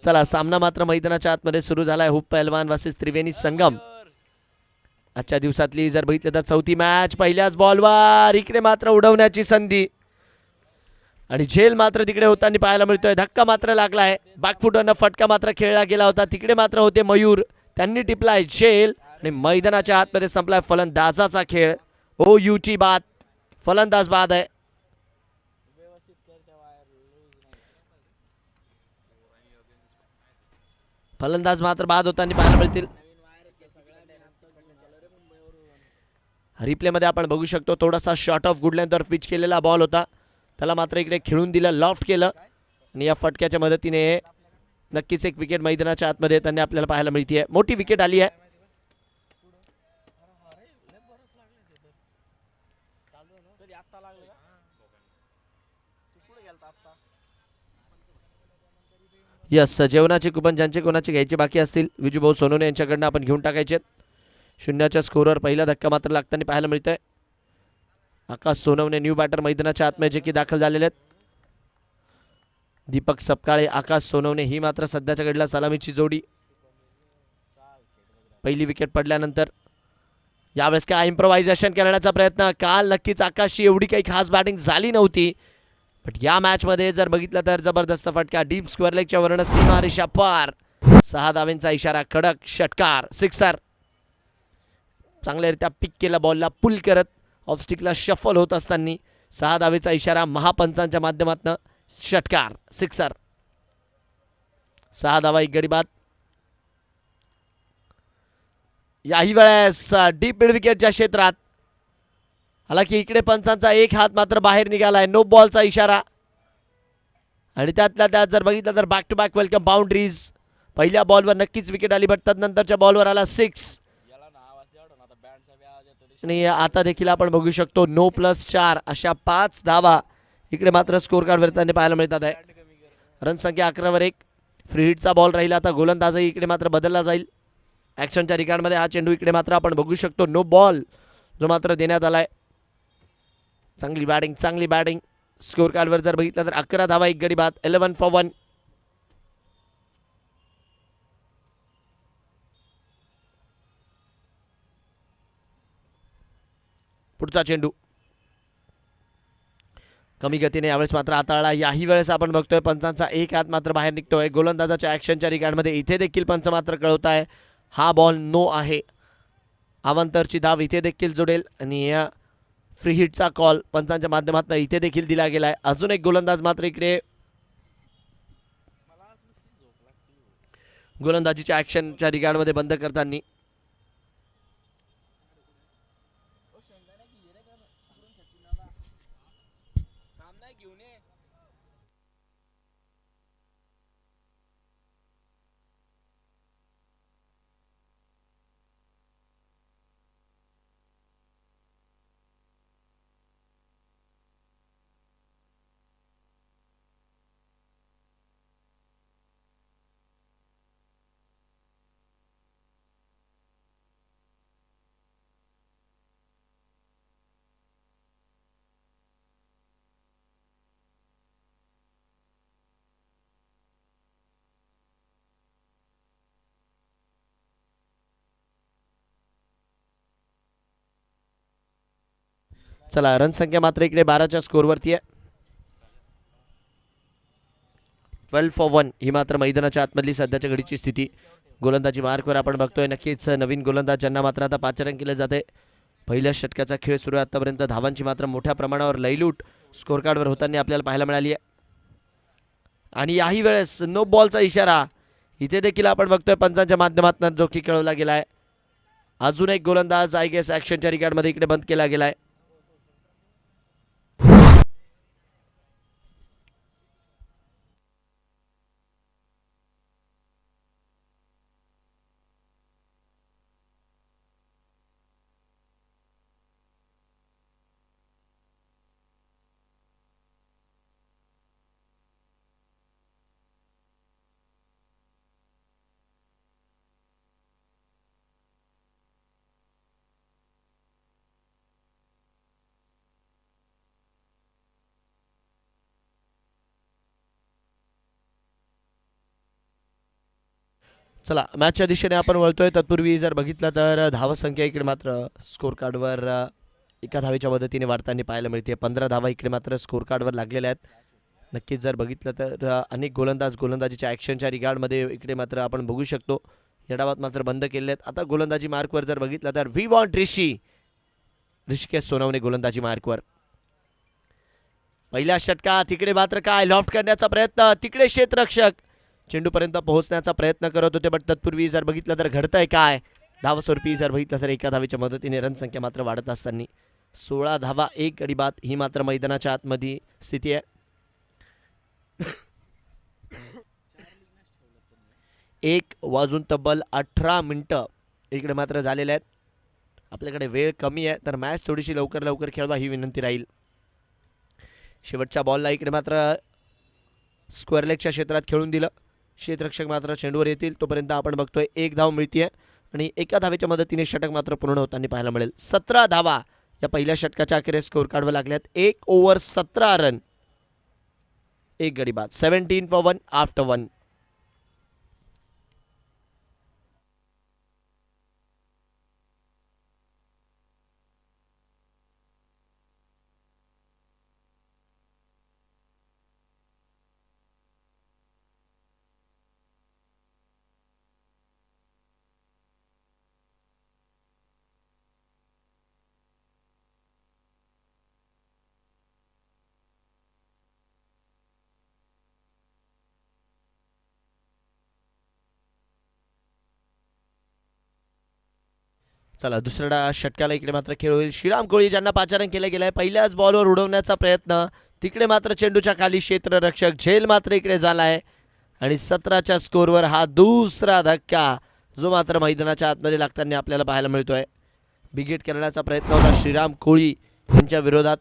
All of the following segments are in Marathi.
चला सामना मात्र मैदानाच्या आतमध्ये सुरू झालाय. हुप पहलवान वर्सेस त्रिवेणी संगम. आजच्या दिवसातली जर बघितलं तर चौथी मॅच. पहिल्याच बॉलवर इकडे मात्र उडवण्याची संधी आणि झेल मात्र तिकडे होताना पाहायला मिळतोय. धक्का मात्र लागलाय. बॅकफुटरनं फटका मात्र खेळला गेला होता. तिकडे मात्र होते मयूर, त्यांनी टिपलाय झेल आणि मैदानाच्या आतमध्ये संपलाय फलंदाजाचा खेळ. ओ यूची बाद, फलंदाज बाद आहे. फलंदाज मात्र बाद होताना पाहायला मिळतील. रिप्ले मध्ये आपण बघू शकतो थोडासा शॉर्ट ऑफ गुड लेंथवर पिच केलेला बॉल होता, त्याला मात्र इकडे खेळून दिलं, लॉफ्ट केलं आणि या फटक्याच्या मदतीने नक्कीच एक विकेट मैदानाच्या आतमध्ये त्यांनी आपल्याला पाहायला मिळते. मोठी विकेट आली आहे. यस, जेवणाचे कुपन ज्यांचे कोणाचे घ्यायचे बाकी असतील विजूभाऊ सोनवणे यांच्याकडनं आपण घेऊन टाकायचे. शून्याच्या स्कोरवर पहिला धक्का मात्र लागताना पाहायला मिळतोय. आकाश सोनवणे न्यू बॅटर मैदानाच्या आतमध्ये जे की दाखल झालेले आहेत. दीपक सपकाळे, आकाश सोनवणे ही मात्र सध्याच्या घडीला सलामीची जोडी. पहिली विकेट पडल्यानंतर यावेळेस काय इम्प्रोव्हायझेशन करण्याचा प्रयत्न. काल नक्कीच आकाशची एवढी काही खास बॅटिंग झाली नव्हती, बट या मॅच मध्ये जर बघितलं तर जबरदस्त फटका. डीप स्क्वेअर लेगच्या वर्ण सीमा रेषा पार. 6 धावांचा इशारा, कडक षटकार, सिक्सर. चांगल्यारीत्या पिक केला बॉलला पुल करत ऑफस्टिकला शफल होत असताना 6 धावेचा इशारा महापंचांच्या माध्यमातून, षटकार, सिक्सर. 6 धावा, 1 गडी बाद. याही वेळेस डीप मिड विकेटच्या क्षेत्रात, हालाकी इकडे पंचांचा एक हात मात्र बाहेर निघालाय. नो बॉलचा इशारा आणि त्यातल्या त्यात जर बघितलं तर back to back welcome boundaries. पहिल्या बॉलवर नक्कीच विकेट आली, बट नंतरच्या बॉलवर आला 6 आणि आता देखील आपण बघू शकतो 9+4 अशा 5 धावा इकडे मात्र स्कोर कार्ड वरती पाहायला मिळतात आहे. रन संख्या 11वर 1. फ्री हिटचा बॉल राहिला. आता गोलंदाजही इकडे मात्र बदलला जाईल. ॲक्शनच्या रिकार्डमध्ये हा चेंडू इकडे मात्र आपण बघू शकतो नो बॉल जो मात्र देण्यात आलाय. चांगली बॅटिंग, चांगली बॅटिंग. स्कोर कार्डवर जर बघितलं तर 11 धावा, 1 गडी बाद, 11 for 1. पुढचा चेंडू कमी गतीने यावेळेस मात्र हाताळला. याही वेळेस आपण बघतोय पंचांचा एक हात मात्र बाहेर निघतोय. गोलंदाजाच्या ॲक्शनच्या रिकार्डमध्ये इथे देखील पंच मात्र कळवत आहे हा बॉल नो आहे. अवांतरची धाव इथे देखील जोडेल आणि या फ्री हिटचा कॉल पंचांच्या माध्यमातून इथे देखील दिला गेलाय. अजून एक गोलंदाज मात्र इकडे गोलंदाजीच्या ॲक्शनच्या रिकार्डमध्ये बंद करताना. चला, रन संख्या मात्र इकडे 12च्या स्कोरवरती आहे. 12 for 1 ही मात्र मैदानाच्या आतमधली सध्याच्या घडीची स्थिती. गोलंदाजी मार्कवर आपण बघतोय नक्कीच नवीन गोलंदाज ज्यांना मात्र आता पाचारण केले जाते. पहिल्या षटकाचा खेळ सुरू आहे. आतापर्यंत धावांची मात्र मोठ्या प्रमाणावर लईलूट स्कोर कार्डवर होताना आपल्याला पाहायला मिळाली आहे. आणि याही वेळेस नो बॉलचा इशारा इथे देखील आपण बघतोय पंचांच्या माध्यमातून जो की कळवला गेलाय. अजून एक गोलंदाज आय गेस ॲक्शनच्या रिकार्डमध्ये इकडे बंद केला गेलाय. चला मॅचच्या दिशेने आपण वळतोय. तत्पूर्वी जर बघितलं तर धावसंख्या इकडे मात्र स्कोर कार्डवर एका धावेच्या मदतीने वाढताना पाहायला मिळते. 15 धावा इकडे मात्र स्कोर कार्डवर लागलेल्या आहेत. नक्कीच जर बघितलं तर अनेक गोलंदाजीच्या ॲक्शनच्या रिगार्डमध्ये इकडे मात्र आपण बघू शकतो. या डावात मात्र बंद केले आहेत. आता गोलंदाजी मार्कवर जर बघितलं तर वी वॉन्ट ऋषिकेश सोनवणे गोलंदाजी मार्कवर. पहिल्या षटकात तिकडे मात्र काय लॉफ्ट करण्याचा प्रयत्न, तिकडे क्षेत्ररक्षक चेंडूपर्यंत पोहोचण्याचा प्रयत्न करत होते. बट तत्पूर्वी जर बघितलं तर घडतंय काय, धावस्वरूपी जर बघितलं तर एका धावेच्या मदतीने रनसंख्या मात्र वाढत असताना 16 धावा 1 गडी बाद ही मात्र मैदानाच्या आतमध्ये स्थिती आहे. 1 वाजून तब्बल 18 मिनिटं इकडे मात्र झालेले आहेत. आपल्याकडे वेळ कमी आहे तर मॅच थोडीशी लवकर खेळवा ही विनंती राहील. शेवटच्या बॉलला इकडे मात्र स्क्वेअर लेगच्या क्षेत्रात खेळून दिलं. क्षेत्ररक्षक मात्र चेंडूवर येतील तोपर्यंत आपण बघतोय 1 धाव मिळतीये आणि एका धावेच्या मदतीने षटक मात्र पूर्ण होताना पाहायला मिळेल. 17 धावा या पहिल्या षटकाच्या अखेरीस स्कोर कार्डवर लागल्यात. 1 ओव्हर 17 रन 1 गडी बाद. 17 for 1 आफ्टर 1. चला दुसऱ्या षटकाला इकडे मात्र खेळ होईल. श्रीराम कोळी ज्यांना पाचारण केलं गेलंय पहिल्याच बॉलवर उडवण्याचा प्रयत्न, तिकडे मात्र चेंडूच्या खाली क्षेत्ररक्षक झेल मात्र इकडे झालाय आणि 17च्या स्कोरवर हा दुसरा धक्का जो मात्र मैदानाच्या आतमध्ये लागताना आपल्याला पाहायला मिळतोय. बिगेट करण्याचा प्रयत्न होता श्रीराम कोळी यांच्या विरोधात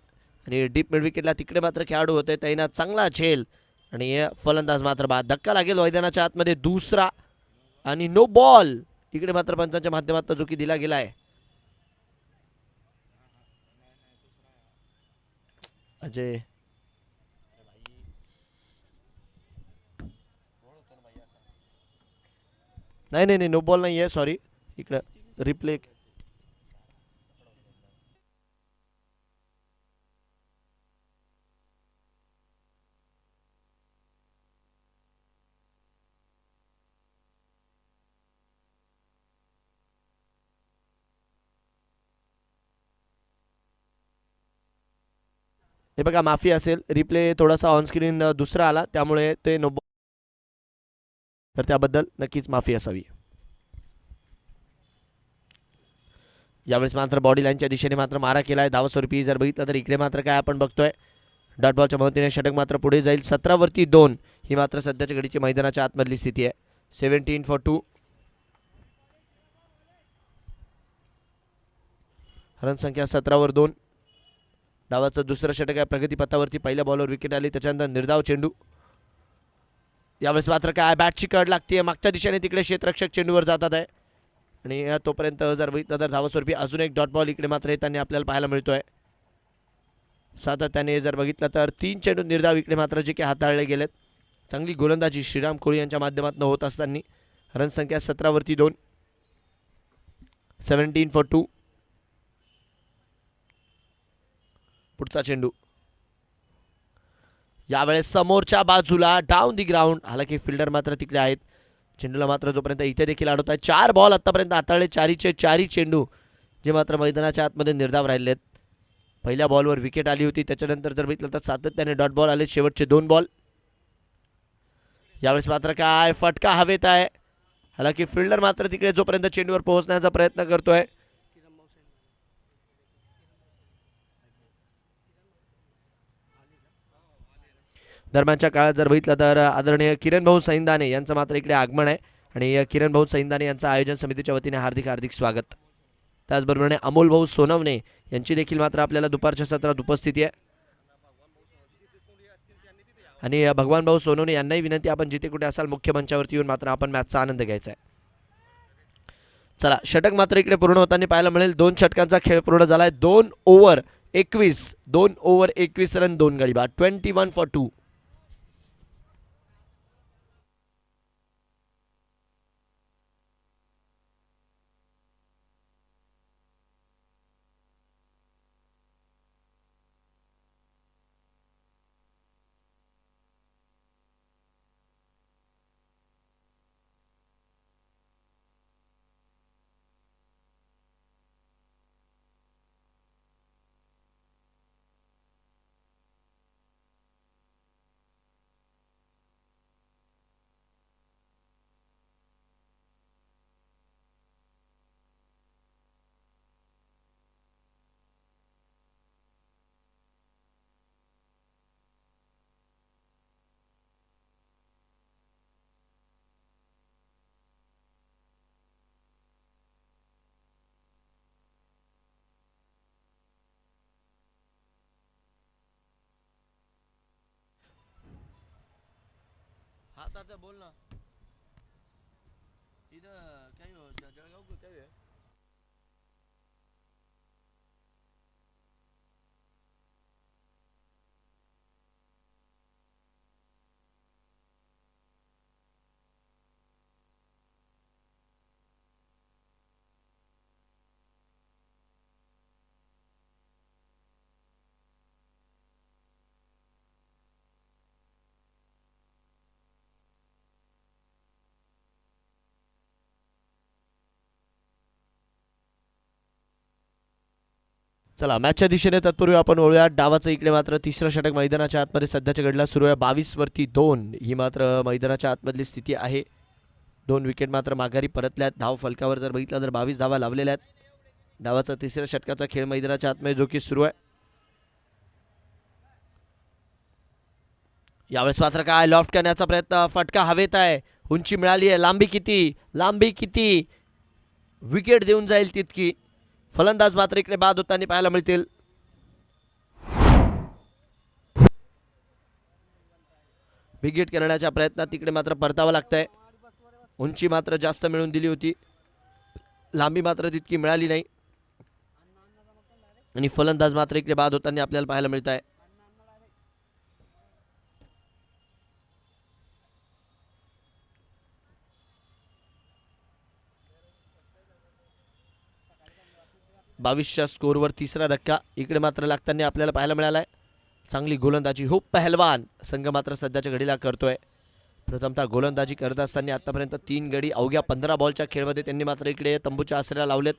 आणि डीप मिड विकेटला तिकडे मात्र खेळाडू होते तैनात. चांगला झेल आणि फलंदाज मात्र बाद. धक्का लागेल मैदानाच्या आतमध्ये दुसरा आणि नो बॉल इकडे मात्र पंचांच्या माध्यमातून जो की दिला गेला आहे. अजय नाही नो बॉल नाही आहे, सॉरी. इकडे रिप्ले हे बघा माफी असेल, रिप्ले थोडासा ऑनस्क्रीन दुसरा आला त्यामुळे ते नो बॉल, तर त्याबद्दल नक्कीच माफी असावी. यावेळेस मात्र बॉडी लाईनच्या दिशेने मात्र मारा केलाय धावस्वरूपी. जर बघितलं तर इकडे मात्र काय आपण बघतोय डॉट बॉलच्या मदतीने षटक मात्र पुढे जाईल. 17वरती 2 ही मात्र सध्याच्या घडीची मैदानाच्या आतमधली स्थिती आहे. 17 for 2. रनसंख्या 17वर 2. डावाचं दुसरं षटक आहे प्रगतीपथावरती. पहिल्या बॉलवर विकेट आली त्याच्यानंतर निर्धाव चेंडू. यावेळेस मात्र काय बॅटची कड लागते मागच्या दिशेने, तिकडे क्षेत्ररक्षक चेंडूवर जातात आहे आणि तोपर्यंत जर बघितलं तर धावस्वरूपी अजून एक डॉट बॉल इकडे मात्र येताना आपल्याला पाहायला मिळतोय. सातत्याने जर बघितलं तर 3 चेंडू निर्धाव इकडे मात्र जे की हाताळले गेलेत. चांगली गोलंदाजी श्रीराम कोळी यांच्या माध्यमातून होत असताना रनसंख्या 17वरती 2. 17 for 2. पुढचा चेंडू यावेळेस समोरच्या बाजूला डाऊन दी ग्राउंड. हालाकी फिल्डर मात्र तिकडे आहेत. चेंडूला मात्र जोपर्यंत इथे देखील अडवत आहे. 4 बॉल आतापर्यंत हाताळले, 4चे चेंडू जे मात्र मैदानाच्या आतमध्ये निर्धाव राहिलेत. पहिल्या बॉलवर विकेट आली होती त्याच्यानंतर जर बघितलं तर सातत्याने डॉट बॉल आले. शेवटचे 2 बॉल. यावेळेस मात्र काय फटका हवेत आहे. हालाकी फिल्डर मात्र तिकडे जोपर्यंत चेंडूवर पोहोचण्याचा प्रयत्न करतोय. दरम्यानच्या काळात जर बघितलं तर आदरणीय किरण भाऊ सैंदाने यांचं मात्र इकडे आगमन आहे आणि किरण भाऊ सैंदाने यांचं आयोजन समितीच्या वतीने हार्दिक स्वागत. त्याचबरोबर अमोल भाऊ सोनवणे यांची देखील मात्र आपल्याला दुपारच्या सत्रात उपस्थिती आहे आणि भगवान भाऊ सोनवणे यांनाही विनंती आपण जिथे कुठे असाल मुख्य मंचावरती येऊन मात्र आपण मॅचचा आनंद घ्यायचा आहे. चला षटक मात्र इकडे पूर्ण होताना पाहायला मिळेल. 2 षटकांचा खेळ पूर्ण झालाय. 2 ओव्हर 21 रन 2 गडी बाद. 21 for 2. हा तात्या बोल ना. इथं काय हो जळगाव काय आहे? चला मॅचच्या दिशेने तत्पूर्वी आपण वळूया डावाचं. इकडे मात्र तिसरं षटक मैदानाच्या आतमध्ये सध्याच्या घडला सुरू आहे. 22 वरती 2 ही मात्र मैदानाच्या आतमधली स्थिती आहे. 2 विकेट मात्र माघारी परतल्यात. धाव फलकावर जर बघितलं तर 22 धावा लावलेल्या आहेत. डावाचा तिसऱ्या षटकाचा खेळ मैदानाच्या आतमध्ये जो की सुरू आहे. यावेळेस मात्र काय लॉफ्ट करण्याचा प्रयत्न, फटका हवेत आहे, उंची मिळाली आहे, लांबी किती विकेट देऊन जाईल तितकी. फलंदाज मात्र इकडे बाद होताना पाहायला मिळतील. विकेट करण्याच्या प्रयत्नात तिकडे मात्र परतावं लागतंय. उंची मात्र जास्त मिळून दिली होती, लांबी मात्र तितकी मिळाली नाही आणि फलंदाज मात्र इकडे बाद होताना आपल्याला पाहायला मिळत आहे. बावीसच्या स्कोरवर तिसरा धक्का इकडे मात्र लागताना आपल्याला पाहायला मिळालाय. चांगली गोलंदाजी खूप पहलवान संघ मात्र सध्याच्या घडीला करतोय. प्रथमतः गोलंदाजी करत असताना आतापर्यंत 3 गडी अवघ्या 15 बॉलच्या खेळमध्ये त्यांनी मात्र इकडे तंबूच्या आसऱ्याला लावलेत.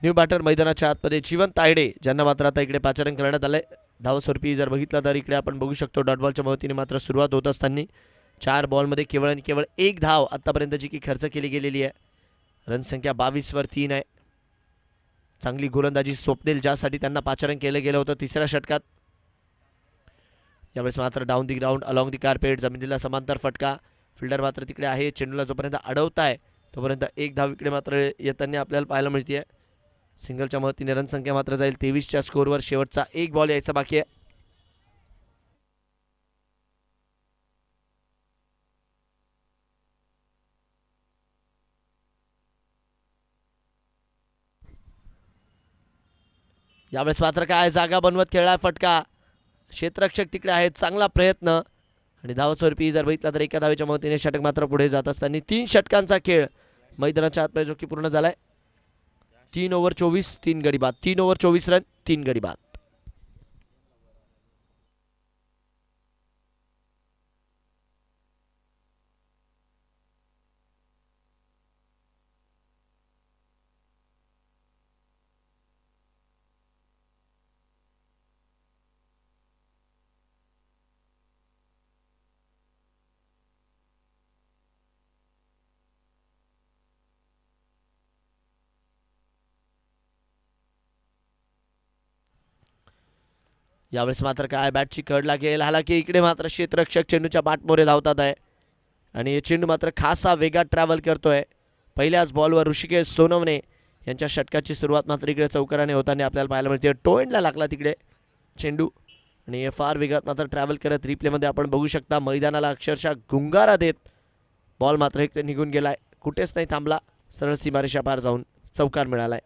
न्यू बॅटर मैदानाच्या आतमध्ये जीवन तायडे ज्यांना मात्र आता इकडे पाचारण करण्यात आलंय. धावस्वरूपी जर बघितलं तर इकडे आपण बघू शकतो डॉट बॉलच्या मदतीने मात्र सुरुवात होत असताना 4 बॉलमध्ये केवळ आणि केवळ 1 धाव आतापर्यंत जी की खर्च केली गेलेली आहे. रनसंख्या 22 वर 3 आहे. चांगली गोलंदाजी स्वप्नील ज्यासाठी त्यांना पाचारण केलं गेलं होतं तिसऱ्या षटकात. यावेळेस मात्र down the ground along the carpet जमिनीला समांतर फटका. फिल्डर मात्र तिकडे आहे, चेंडूला जोपर्यंत अडवताय तोपर्यंत 1 धाव इकडे मात्र येताना आपल्याला पाहायला मिळते. सिंगलच्या मदतीने रनसंख्या मात्र जाईल 23च्या स्कोरवर. शेवटचा 1 बॉल यायचा बाकी आहे. यावेळेस मात्र काय जागा बनवत खेळला फटका. क्षेत्ररक्षक तिकडे आहेत, चांगला प्रयत्न आणि धावस्वरूपी जर बघितला तर एका धावेच्या मदतीने षटक मात्र पुढे जात असताना 3 षटकांचा खेळ मैदानाच्या आतमध्ये जो की पूर्ण झालाय. 3 ओव्हर 24 3 गडी बाद, 3 ओव्हर 24 रन 3 गडी बाद. यावेळेस मात्र काय बॅटची कड लागेल. हालाकी इकडे मात्र क्षेत्ररक्षक चेंडूच्या पाठमोरे धावतात आहे आणि चेंडू मात्र खासा वेगात ट्रॅव्हल करतोय. पहिल्याच बॉलवर ऋषिकेश सोनवणे यांच्या षटकाची सुरुवात मात्र इकडे चौकाराने होताना आपल्याला पाहायला मिळते. टोएंडला लागला तिकडे चेंडू आणि फार वेगात मात्र ट्रॅव्हल करत रिप्लेमध्ये आपण बघू शकता मैदानाला अक्षरशः गुंगारा देत बॉल मात्र इकडे निघून गेलाय, कुठेच नाही थांबला, सरळ सीमारेषा पार जाऊन चौकार मिळालाय.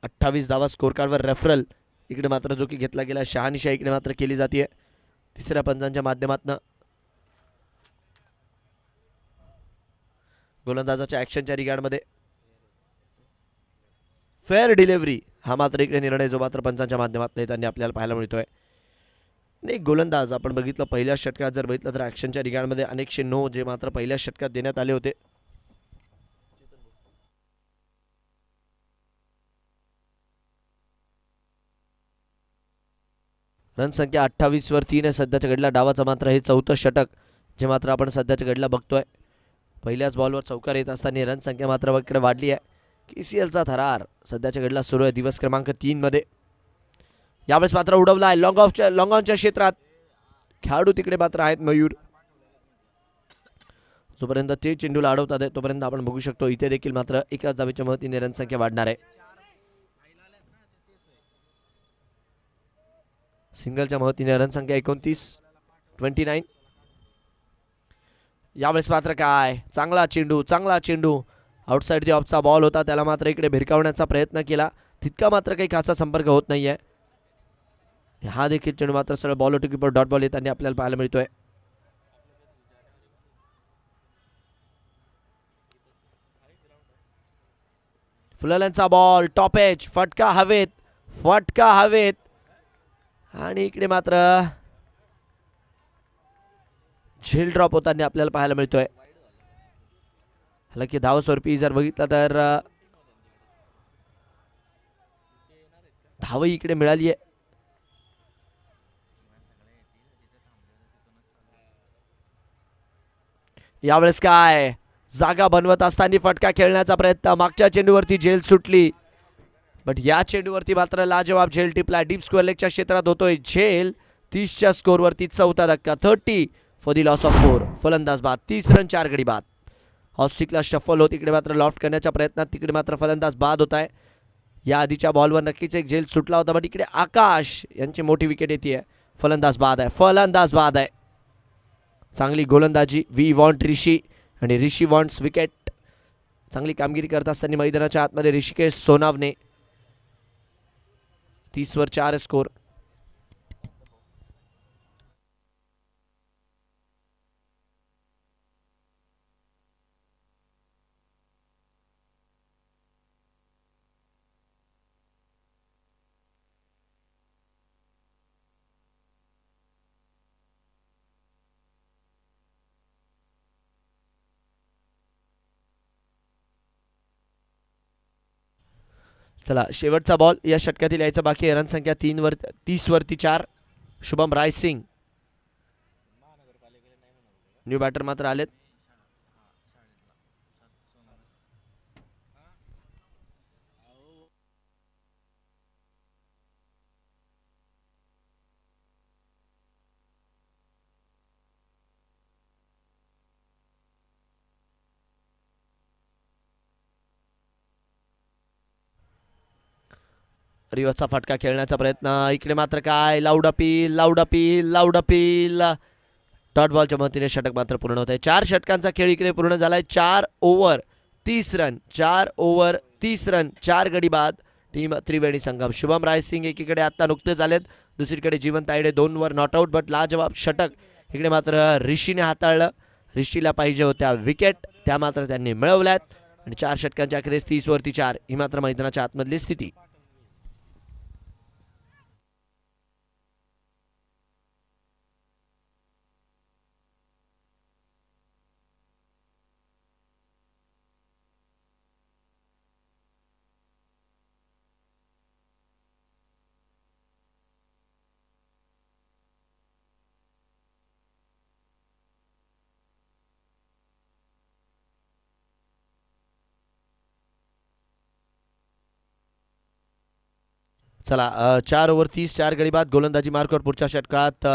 28 धावा स्कोर कार्डवर रेफरल इकडे मात्र जो की घेतला गेला. शहानिशा इकडे मात्र केली जाते तिसऱ्या पंचांच्या माध्यमातून. गोलंदाजाच्या ॲक्शनच्या रिगार्डमध्ये फेअर डिलिव्हरी हा मात्र इकडे निर्णय जो मात्र पंचांच्या माध्यमातून येताना आपल्याला पाहायला मिळतोय. नाही गोलंदाज आपण बघितलं पहिल्या षटकात जर बघितलं तर ॲक्शनच्या रिगार्डमध्ये अनेकशे नो जे मात्र पहिल्या षटकात देण्यात आले होते. रनसंख्या 28 वर 3 आहे सध्याच्या घडीला. डावाचा मात्र हे 4थं षटक जे मात्र आपण सध्याच्या घडीला बघतोय. पहिल्याच बॉलवर चौकार येत असताना रन संख्या मात्र इकडे वाढली आहे. KCLचा थरार सध्याच्या घडीला सुरू आहे दिवस क्रमांक 3 मध्ये. यावेळेस मात्र उडवला आहे लॉंग ऑनच्या क्षेत्रात. खेळाडू तिकडे मात्र आहेत मयूर. जोपर्यंत ते चेंडूला अडवतात तोपर्यंत आपण बघू शकतो इथे देखील मात्र एकाच धावेच्या मदतीने रन संख्या वाढणार आहे. सिंगलच्या मदतीने रन संख्या 29. यावेळेस मात्र काय चांगला चेंडू आउटसाइड दी ऑफचा बॉल होता. त्याला मात्र इकडे भिरकावण्याचा प्रयत्न केला. तितका मात्र काही खासा संपर्क होत नाहीये. हा देखील चेंडू मात्र सरळ ball to keeper dot ball येताना आपल्याला पाहायला मिळतोय. फुलाल्यांचा बॉल टॉप एज फटका हवेत आणि इकडे मात्र झेल ड्रॉप होताना आपल्याला पाहायला मिळतोय. हालांकी धावस्वरूपी जर बघितलं तर धाव इकडे मिळाली आहे. यावेळेस काय जागा बनवत असताना फटका खेळण्याचा प्रयत्न. मागच्या चेंडूवरती झेल सुटली बट या चेंडूवरती मात्र लाजवाब झेल टिपला. डीप स्क्वेअर लेगच्या क्षेत्रात होतोय झेल. 30च्या स्कोरवरती 4था धक्का. 30 फॉर दी लॉस ऑफ 4. फलंदाज बाद. 30 रन 4 गडी बाद. ऑस्ट्रिकला शफल होत इकडे मात्र लॉफ्ट करण्याच्या प्रयत्नात तिकडे मात्र फलंदाज बाद होत आहे. या आधीच्या बॉलवर नक्कीच एक झेल सुटला होता बट इकडे आकाश यांची मोठी विकेट येते. फलंदाज बाद आहे. चांगली गोलंदाजी. वी वॉन्ट ऋषी आणि ऋषी वॉन्ट्स विकेट. चांगली कामगिरी करत असताना मैदानाच्या आतमध्ये ऋषिकेश सोनावणे. 30वर 4 स्कोर. चला शेवटचा बॉल या षटकातील यायचा बाकी आहे. रन संख्या 30 वरती 4. शुभम रायसिंग न्यू बॅटर मात्र आलेत. रिवर्सचा फटका खेळण्याचा प्रयत्न. इकडे मात्र काय लाऊड अपील. डॉट बॉलच्या मदतीने षटक मात्र पूर्ण होत आहे. 4 षटकांचा खेळ इकडे पूर्ण झालाय. 4 ओव्हर 30 रन 4 गडी बाद. टीम त्रिवेणी संगम. शुभम रायसिंग एकीकडे आता नुकतेच आलेत. दुसरीकडे जीवन Tayde 2 were not out but लाजवाब षटक इकडे मात्र ऋषीने हाताळलं. ऋषीला पाहिजे होत्या विकेट त्या मात्र त्यांनी मिळवल्यात आणि 4 षटकांच्या अखेरीस 30 वरती 4 ही मात्र मैदानाच्या आतमधली स्थिती. चला 4 ओव्हर 30 4 गडी बाद. गोलंदाजी मार्कवर पुढच्या षटकात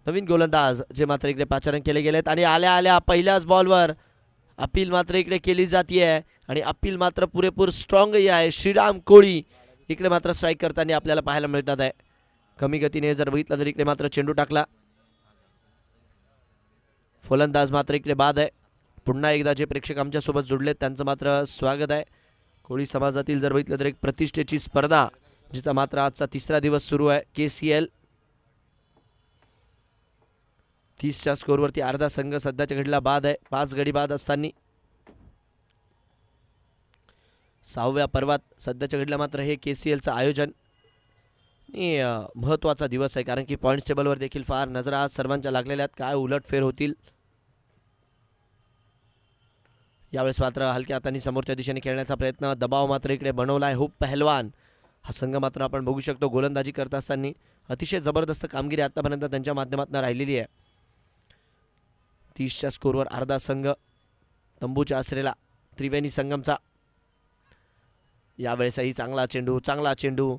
नवीन गोलंदाज जे मात्र इकडे पाचारण केले गेलेत आणि आल्या पहिल्याच बॉलवर अपील मात्र इकडे केली जाते आणि अपील मात्र पुरेपूर स्ट्रॉंगही आहे. श्रीराम कोळी इकडे मात्र स्ट्राईक करताना आपल्याला पाहायला मिळतात आहे. कमी गतीने जर बघितलं तर इकडे मात्र चेंडू टाकला. फलंदाज मात्र इकडे बाद आहे. पुन्हा एकदा जे प्रेक्षक आमच्या सोबत जुडलेत त्यांचं मात्र स्वागत आहे. कोळी समाजातील जर बघितलं तर एक प्रतिष्ठेची स्पर्धा जिचा मात्र आजचा 3रा दिवस सुरू आहे. KCL 30च्या स्कोरवरती अर्धा संघ सध्याच्या घडीला बाद आहे. 5 गडी बाद असताना 6व्या पर्वात सध्याच्या घडीला मात्र हे KCLचं आयोजन महत्त्वाचा दिवस आहे कारण की पॉईंट्स टेबलवर देखील फार नजरा सर्वांच्या लागलेल्या आहेत. काय उलटफेर होतील यावेळेस मात्र हलक्या हातांनी समोरच्या दिशेने खेळण्याचा प्रयत्न. दबाव मात्र इकडे बनवला आहे. हुप पहलवान हा संघ मात्र आपण बघू शकतो गोलंदाजी करत असताना अतिशय जबरदस्त कामगिरी आतापर्यंत त्यांच्या माध्यमातून राहिलेली आहे. 30च्या स्कोरवर अर्धा संघ तंबूच्या आसरेला त्रिवेणी संगमचा. यावेळेसही चांगला चेंडू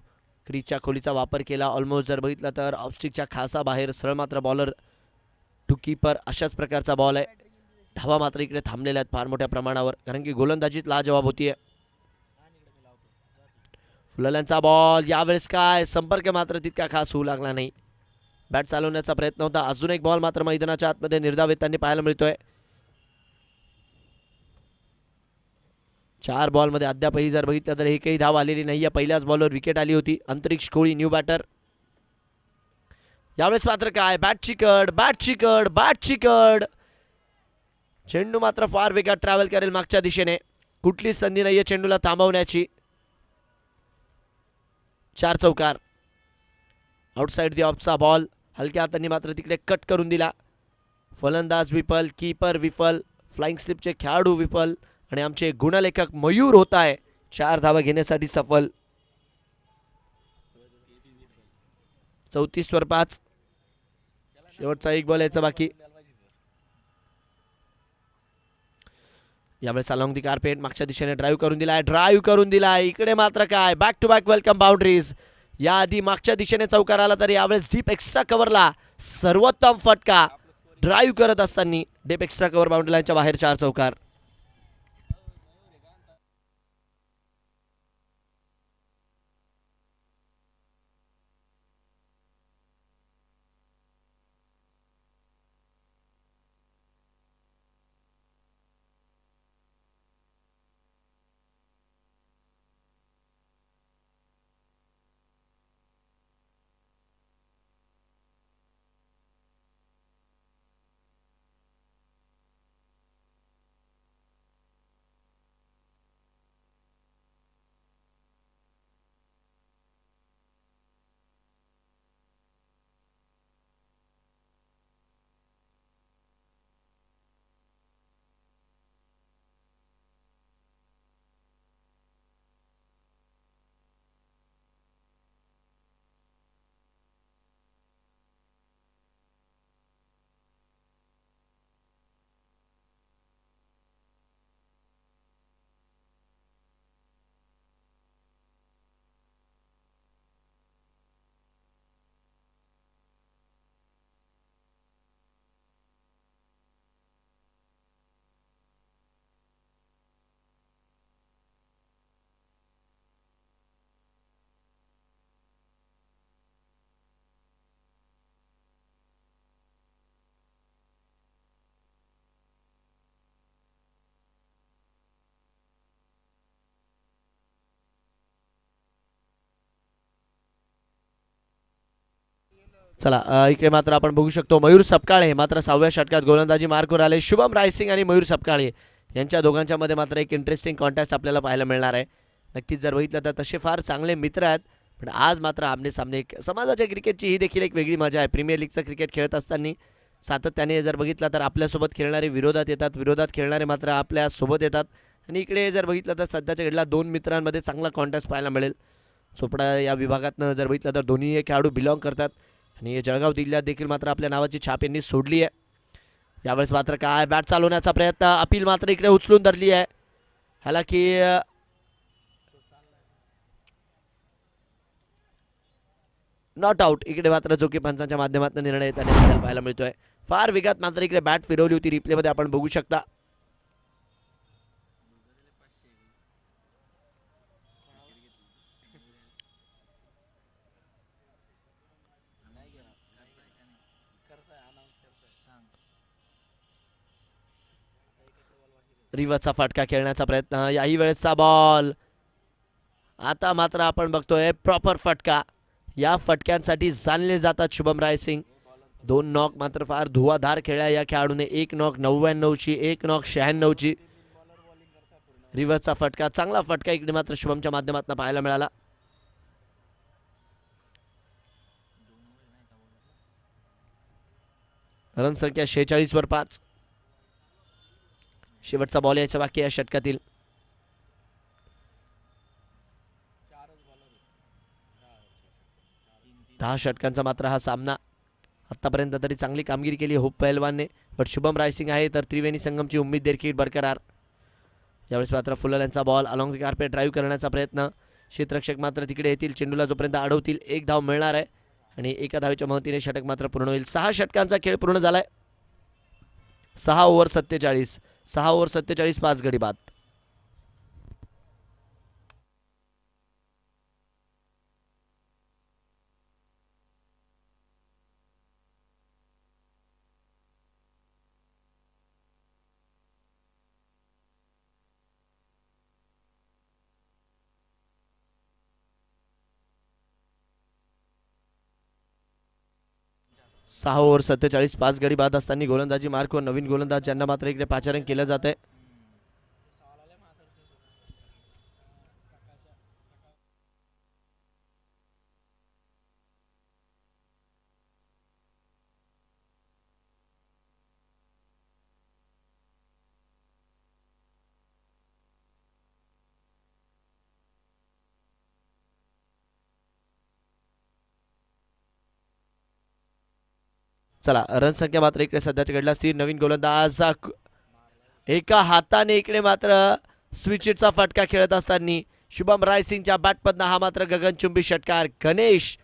क्रीजच्या खोलीचा वापर केला. ऑलमोस्ट जर बघितलं तर ऑफस्टिकच्या खासा बाहेर सरळ मात्र बॉलर टू कीपर अशाच प्रकारचा बॉल आहे. धावा मात्र इकडे थांबलेल्या आहेत फार मोठ्या प्रमाणावर, कारण की गोलंदाजीत लाजवाब होतीये. फुलल्यांचा बॉल, यावेळेस काय संपर्क मात्र तितका खास होऊ लागला नाही. बॅट चालवण्याचा प्रयत्न होता. अजून एक बॉल मात्र मैदानाच्या आतमध्ये निर्धावित त्यांनी पाहायला मिळतोय. 4 बॉलमध्ये अद्यापही जर बघितलं तर एकही धाव आलेली नाही. पहिल्याच बॉलवर विकेट आली होती. अंतरिक्ष कोळी न्यू बॅटर. यावेळेस मात्र काय बॅटची कड. चेंडू मात्र फार वेगात ट्रॅव्हल करेल मागच्या दिशेने. कुठलीच संधी नाहीये चेंडूला थांबवण्याची. 4 चौकार. आउटसाइड दी ऑफचा बॉल हलक्या हातांनी मात्र तिकडे कट करून दिला. फलंदाज विफल, कीपर विफल, फ्लाइंग स्लिपचे खेळाडू विफल आणि आमचे गुणलेखक मयूर होत आहे 4 धावा घेण्यासाठी सफल. 34 वर 5. शेवटचा एक बॉल यायचा बाकी. यावेळेस अलॉंग दी कार्पेट मागच्या दिशेने ड्राईव्ह करून दिलाय. इकडे मात्र काय back to back welcome boundaries. याआधी मागच्या दिशेने चौकार आला तर यावेळेस डीप एक्स्ट्रा कव्हरला सर्वोत्तम फटका. ड्राईव्ह करत असताना डीप एक्स्ट्रा कव्हर बाउंड्री लाईनच्या बाहेर 4 चौकार. चला इकडे मात्र आपण बघू शकतो मयूर सपकाळे मात्र 6व्या षटकात गोलंदाजी मार्कवर आले. शुभम रायसिंग आणि मयूर सपकाळे यांच्या दोघांच्या मध्ये मात्र एक इंटरेस्टिंग कॉन्टेस्ट आपल्याला पाहायला मिळणार आहे. नक्कीच जर बघितलं तर तसे फार चांगले मित्र आहेत, पण आज मात्र आमने सामने एक समाजाच्या क्रिकेटची ही देखील एक वेगळी मजा आहे. प्रीमियर लीगचं क्रिकेट खेळत असताना सातत्याने जर बघितलं तर आपल्यासोबत खेळणारे विरोधात येतात, विरोधात खेळणारे मात्र आपल्यासोबत येतात. आणि इकडे जर बघितलं तर सध्याच्या घडीला 2 मित्रांमध्ये चांगला कॉन्टेस्ट पाहायला मिळेल. चोपडा या विभागातनं जर बघितलं तर दोन्ही हे खेळाडू बिलॉंग करतात आणि जळगाव जिल्ह्यात देखील मात्र आपल्या नावाची छाप यांनी सोडली आहे. यावेळेस मात्र काय बॅट चालवण्याचा प्रयत्न, अपील मात्र इकडे उचलून धरली आहे. ह्याला की नॉट आउट. इकडे मात्र जो की पंचांच्या माध्यमातून निर्णय त्याने आपल्याला पाहायला मिळतोय. फार वेगात मात्र इकडे बॅट फिरवली होती. रिप्लेमध्ये आपण बघू शकता. रिव्हर्सचा फटका खेळण्याचा प्रयत्न, याही वेळेसचा बॉल. आता मात्र आपण बघतोय प्रॉपर फटका. या फटक्यांसाठी जाणले जातात शुभम रायसिंग. 2 नॉक मात्र फार धुवाधार खेळल्या या खेळाडूने. 1 नॉक 99ची, 1 नॉक 96ची. रिव्हर्सचा फटका, चांगला फटका इकडे मात्र शुभमच्या माध्यमातून पाहायला मिळाला. रन संख्या 46 वर 5. शेवटचा बॉल यायचा बाकी या षटकातील. 10 षटकांचा मात्र हा सामना. आतापर्यंत तरी चांगली कामगिरी केली होप पहलवानने, पण शुभम रायसिंग आहे तर त्रिवेणी संगमची उम्मीद देखील बरकरार. यावेळेस मात्र फुलर यांचा ball along the carpet drive करण्याचा प्रयत्न. क्षेत्ररक्षक मात्र तिकडे येतील, चेंडूला जोपर्यंत अडवतील 1 धाव मिळणार आहे आणि 1 धावेच्या मदतीने षटक मात्र पूर्ण होईल. 6 षटकांचा खेळ पूर्ण झालाय. 6 ओव्हर 47, 6 ओव्हर 47, 5 गडी बाद. सहा ओव्हर 47, 5 गडी बाद असताना गोलंदाजी मार्कवर नवीन गोलंदाज ज्यांना मात्र इकडे पाचारण केलं जात आहे. चला रन संख्या मात्र इकडे सध्याच्या घडला स्थिर. नवीन गोलंदाज एका हाताने इकडे मात्र स्विचिटचा फटका खेळत असताना शुभम रायसिंगच्या बॅटमधनं हा मात्र गगनचुंबी षटकार. गणेश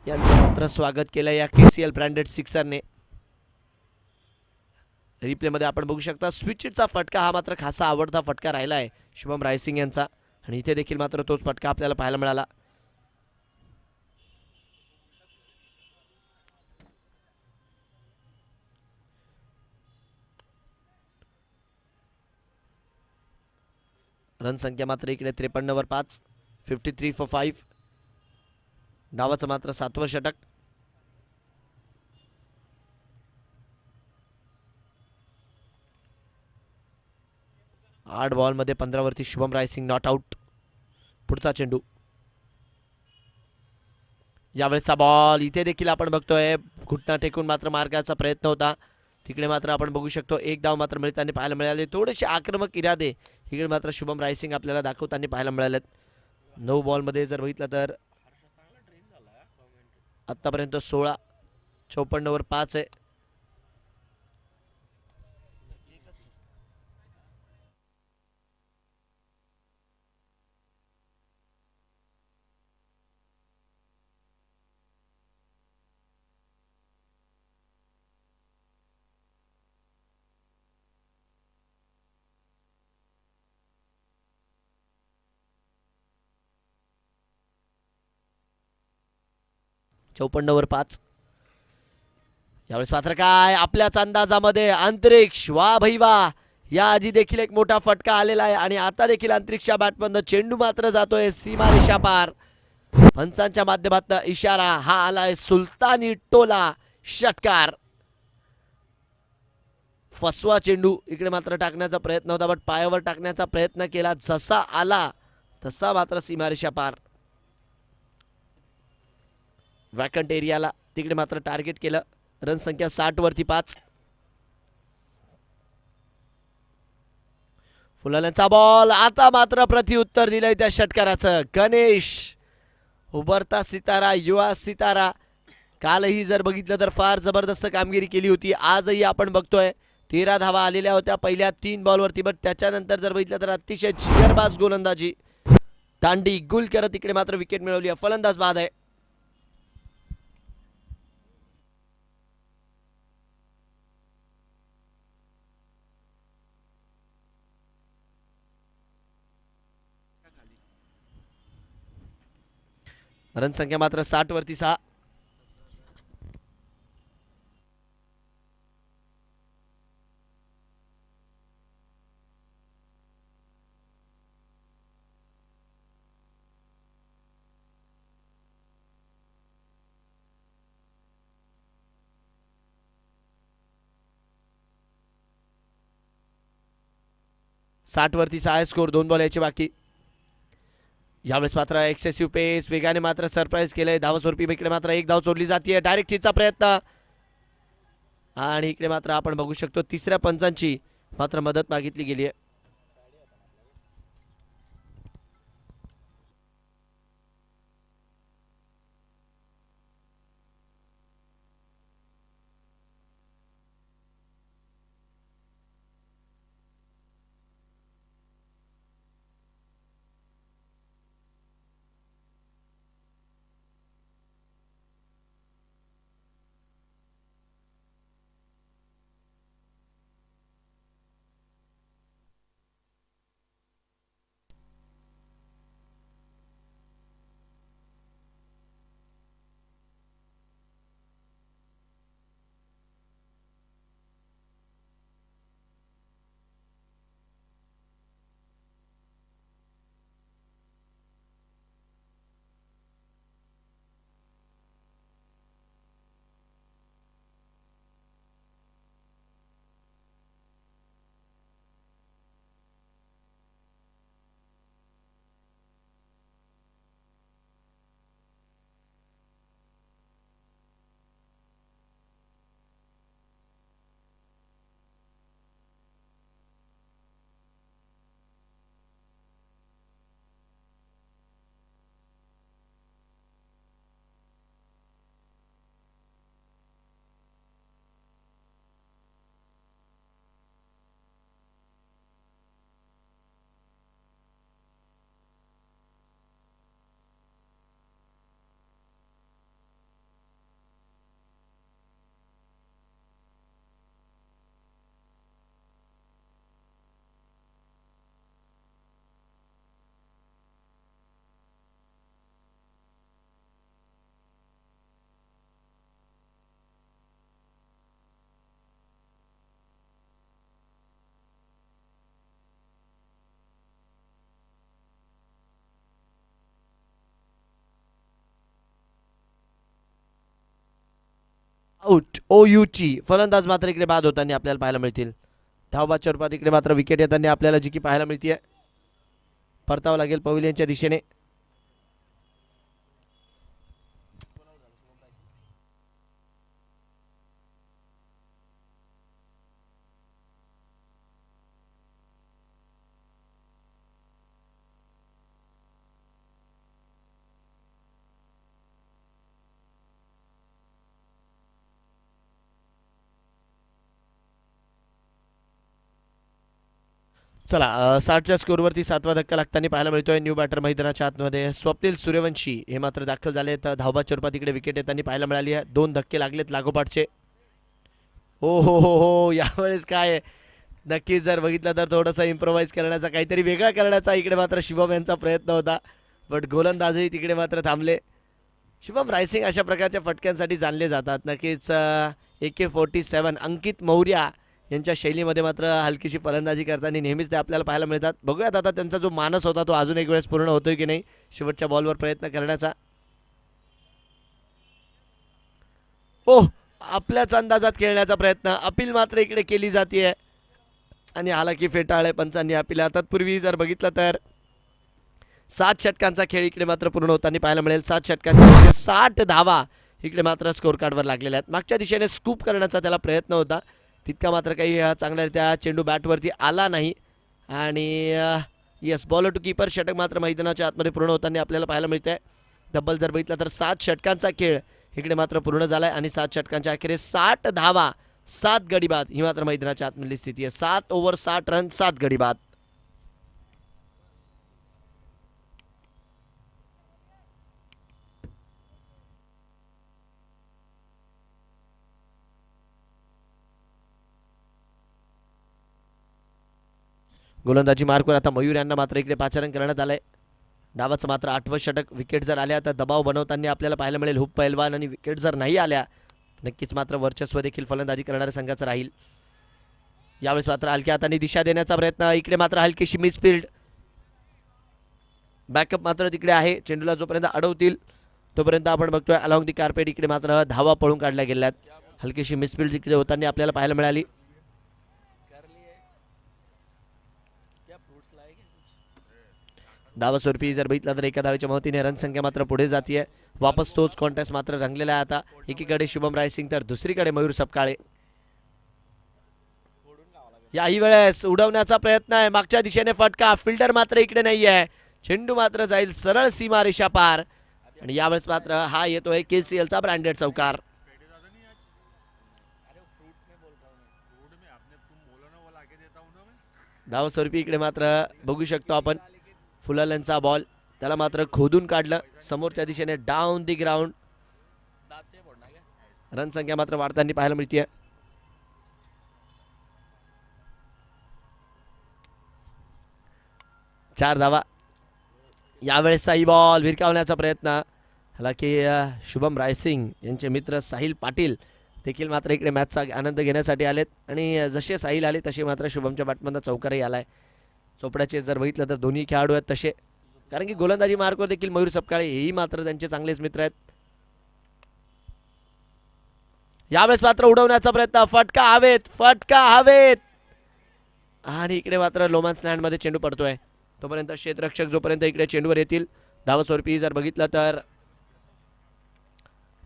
यांचं मात्र स्वागत केलं या KCL ब्रँडेड सिक्सरने. रिप्ले मध्ये आपण बघू शकता स्विचिटचा फटका हा मात्र खासा आवडता फटका राहिला आहे शुभम रायसिंग यांचा आणि इथे देखील मात्र तोच फटका आपल्याला पाहायला मिळाला. रन संख्या मात्र इकडे 53 वर 5, 53 फॉर 5. डावाचं मात्र 7वं षटक. 8 बॉलमध्ये 15 वरती शुभम रायसिंग नॉट आउट. पुढचा चेंडू. यावेळेसचा बॉल इथे देखील आपण बघतोय घुटना टेकून मात्र मार्गाचा प्रयत्न होता. तिकडे मात्र आपण बघू शकतो 1 धाव मात्र मिळताना पाहायला मिळाले. थोडेसे आक्रमक इरादे इकडे मात्र शुभम रायसिंग आपल्याला दाखवताना पाहायला मिळालेत. 9 बॉलमध्ये जर बघितलं तर आतापर्यंत 16, 54 वर 5 आहे. वर 5. यावेळेस मात्र काय आपल्याच अंदाजामध्ये अंतरिक्ष वा भैवा. या आधी देखील एक मोठा फटका आलेला आहे आणि आता देखील अंतरिक्षच्या बॅटमधनं चेंडू मात्र जातोय सीमारेषा पार. पंचांच्या माध्यमातून इशारा हा आलाय सुलतानी टोला षटकार. फसवा चेंडू इकडे मात्र टाकण्याचा प्रयत्न होता बट पायावर टाकण्याचा प्रयत्न केला, जसा आला तसा मात्र सीमारेषा पार. वॅकंट एरियाला तिकडे मात्र टार्गेट केलं. रन संख्या 60 वरती 5. फुलांचा बॉल आता मात्र प्रतिउत्तर दिलंय त्या षटकाराचं. गणेश उभरता सितारा, युवा सितारा. कालही जर बघितलं तर फार जबरदस्त कामगिरी केली होती. आजही आपण बघतोय 13 धावा आलेल्या होत्या पहिल्या 3 बॉलवरती बट त्याच्यानंतर जर बघितलं तर अतिशय जिगरबाज गोलंदाजी. दांडी गुल करत इकडे मात्र विकेट मिळवली. फलंदाज बाद आहे. रन संख्या मात्र 60 वरती 6. वरती 6 स्कोर. 2 बॉल यायचे बाकी. यावेळेस मात्र एक्सेसिव्ह पेस वेगाने मात्र सरप्राईज केलंय. धावस्वरूपी इकडे मात्र 1 धाव चोरली जाते. डायरेक्ट हिटचा प्रयत्न आणि इकडे मात्र आपण बघू शकतो तिसऱ्या पंचांची मात्र मदत मागितली गेली आहे. आउट. OUची फलंदाज मात्र इकडे बाद होताना आपल्याला पाहायला मिळतील. धावबादच्या रूपात इकडे मात्र विकेट येताना आपल्याला जी की पाहायला मिळते. परतावं लागेल पवेलियनच्या दिशेने. चला 60च्या स्कोरवरती 7वा धक्का लागताना पाहायला मिळतोय. न्यू बॅटर मैदानाच्या आतमध्ये स्वप्नील सूर्यवंशी हे मात्र दाखल झाले. तर धावबादच्या रूपात इकडे विकेट येताना पाहायला मिळाली आहे. 2 धक्के लागलेत लागोपाठचे. हो यावेळेस काय नक्कीच जर बघितलं तर थोडंसं इम्प्रोवाइज करण्याचा काहीतरी वेगळा करण्याचा इकडे मात्र शुभम यांचा प्रयत्न होता. बट गोलंदाजही तिकडे मात्र थांबले. शुभम रायसिंग अशा प्रकारच्या फटक्यांसाठी जाणले जातात. नक्कीच AK-47 अंकित मौर्या यांच्या शैलीमध्ये मात्र हलकीशी फलंदाजी करताना नेहमीच ते आपल्याला पाहायला मिळतात. बघूयात आता त्यांचा जो मानस होता तो अजून एक वेळेस पूर्ण होतोय की नाही शेवटच्या बॉलवर प्रयत्न करण्याचा. आपल्याच अंदाजात खेळण्याचा प्रयत्न. अपील मात्र इकडे केली जाते आणि हालाकी फेटाळले पंचांनी अपील. तत्पूर्वी जर बघितलं तर 7 षटकांचा खेळ इकडे मात्र पूर्ण होताना पाहायला मिळेल. 7 षटकांच्या 60 धावा इकडे मात्र स्कोर कार्डवर लागलेल्या आहेत. मागच्या दिशेने स्कूप करण्याचा त्याला प्रयत्न होता. तितका मात्र काही चांगल्यारीत्या चेंडू बॅटवरती आला नाही. आणि येस बॉलर टू कीपर षटक मात्र मैदानाच्या आतमध्ये पूर्ण होताना आपल्याला पाहायला मिळतंय. डबल जर बघितला तर 7 षटकांचा खेळ इकडे मात्र पूर्ण झाला आहे. आणि 7 षटकांच्या अखेरीस 60 धावा 7 गडीबाद ही मात्र मैदानाच्या आतमधली स्थिती आहे. 7 ओव्हर 60 रन 7 गडीबाद. गोलंदाजी मार्कवर आता मयूर यांना मात्र इकडे पाचारण करण्यात आलंय. डावाचं मात्र 8वं षटक. विकेट जर आल्या तर दबाव बनवताना आपल्याला पाहायला मिळेल हुप पैलवान. आणि विकेट जर नाही आल्या नक्कीच मात्र वर्चस्व देखील फलंदाजी करणाऱ्या संघाचं राहील. यावेळेस मात्र हलक्या हाताने दिशा देण्याचा प्रयत्न. इकडे मात्र हलकीशी मिसफिल्ड. बॅकअप मात्र तिकडे आहे. चेंडूला जोपर्यंत अडवतील तोपर्यंत आपण बघतोय अलॉंग दी कार्पेट इकडे मात्र धावा पळून काढल्या गेल्यात. हलकीशी मिसफिल्ड तिकडे होताना आपल्याला पाहायला मिळाली. धावास्वरूपी जर बघितलं तर एका धावेच्या मदतीने रनसंख्या मात्र पुढे जाते. वापस तोच कॉन्टेस्ट मात्र रंगलेला आहे. आता एकीकडे शुभम रायसिंग तर दुसरीकडे मयूर सपकाळे. याही वेळेस उडवण्याचा प्रयत्न आहे. मागच्या दिशेने फटका. फिल्डर मात्र इकडे नाही आहे. चेंडू मात्र जाईल सरळ सीमारेषा पार. आणि यावेळेस मात्र हा येतोय KCLचा ब्रँडेड चौकार. धावस्वरूपी इकडे मात्र बघू शकतो आपण फुलाल्यांचा बॉल. त्याला मात्र खोदून काढलं समोरच्या दिशेने डाऊन दी ग्राउंड. रनसंख्या मात्र वाढताना पाहायला मिळते. चार धावा. यावेळेसचाही बॉल भिरकावण्याचा प्रयत्न. हालाकी शुभम रायसिंग यांचे मित्र साहिल पाटील देखील मात्र इकडे मॅचचा आनंद घेण्यासाठी आलेत. आणि जसे साहिल आले तसे मात्र शुभमच्या बॅटमधनं चौकारही आलाय. चोपड्याचे जर बघितलं तर दोन्ही खेळाडू आहेत तसे. कारण की गोलंदाजी मार्कवर देखील मयूर सपकाळे हेही मात्र त्यांचे चांगलेच मित्र आहेत. यावेळेस मात्र उडवण्याचा प्रयत्न. फटका हवेत. आणि इकडे मात्र लोमॅन्स लँडमध्ये चेंडू पडतोय. तोपर्यंत क्षेत्ररक्षक जोपर्यंत इकडे चेंडूवर येतील. धावास्वरूपी जर बघितलं तर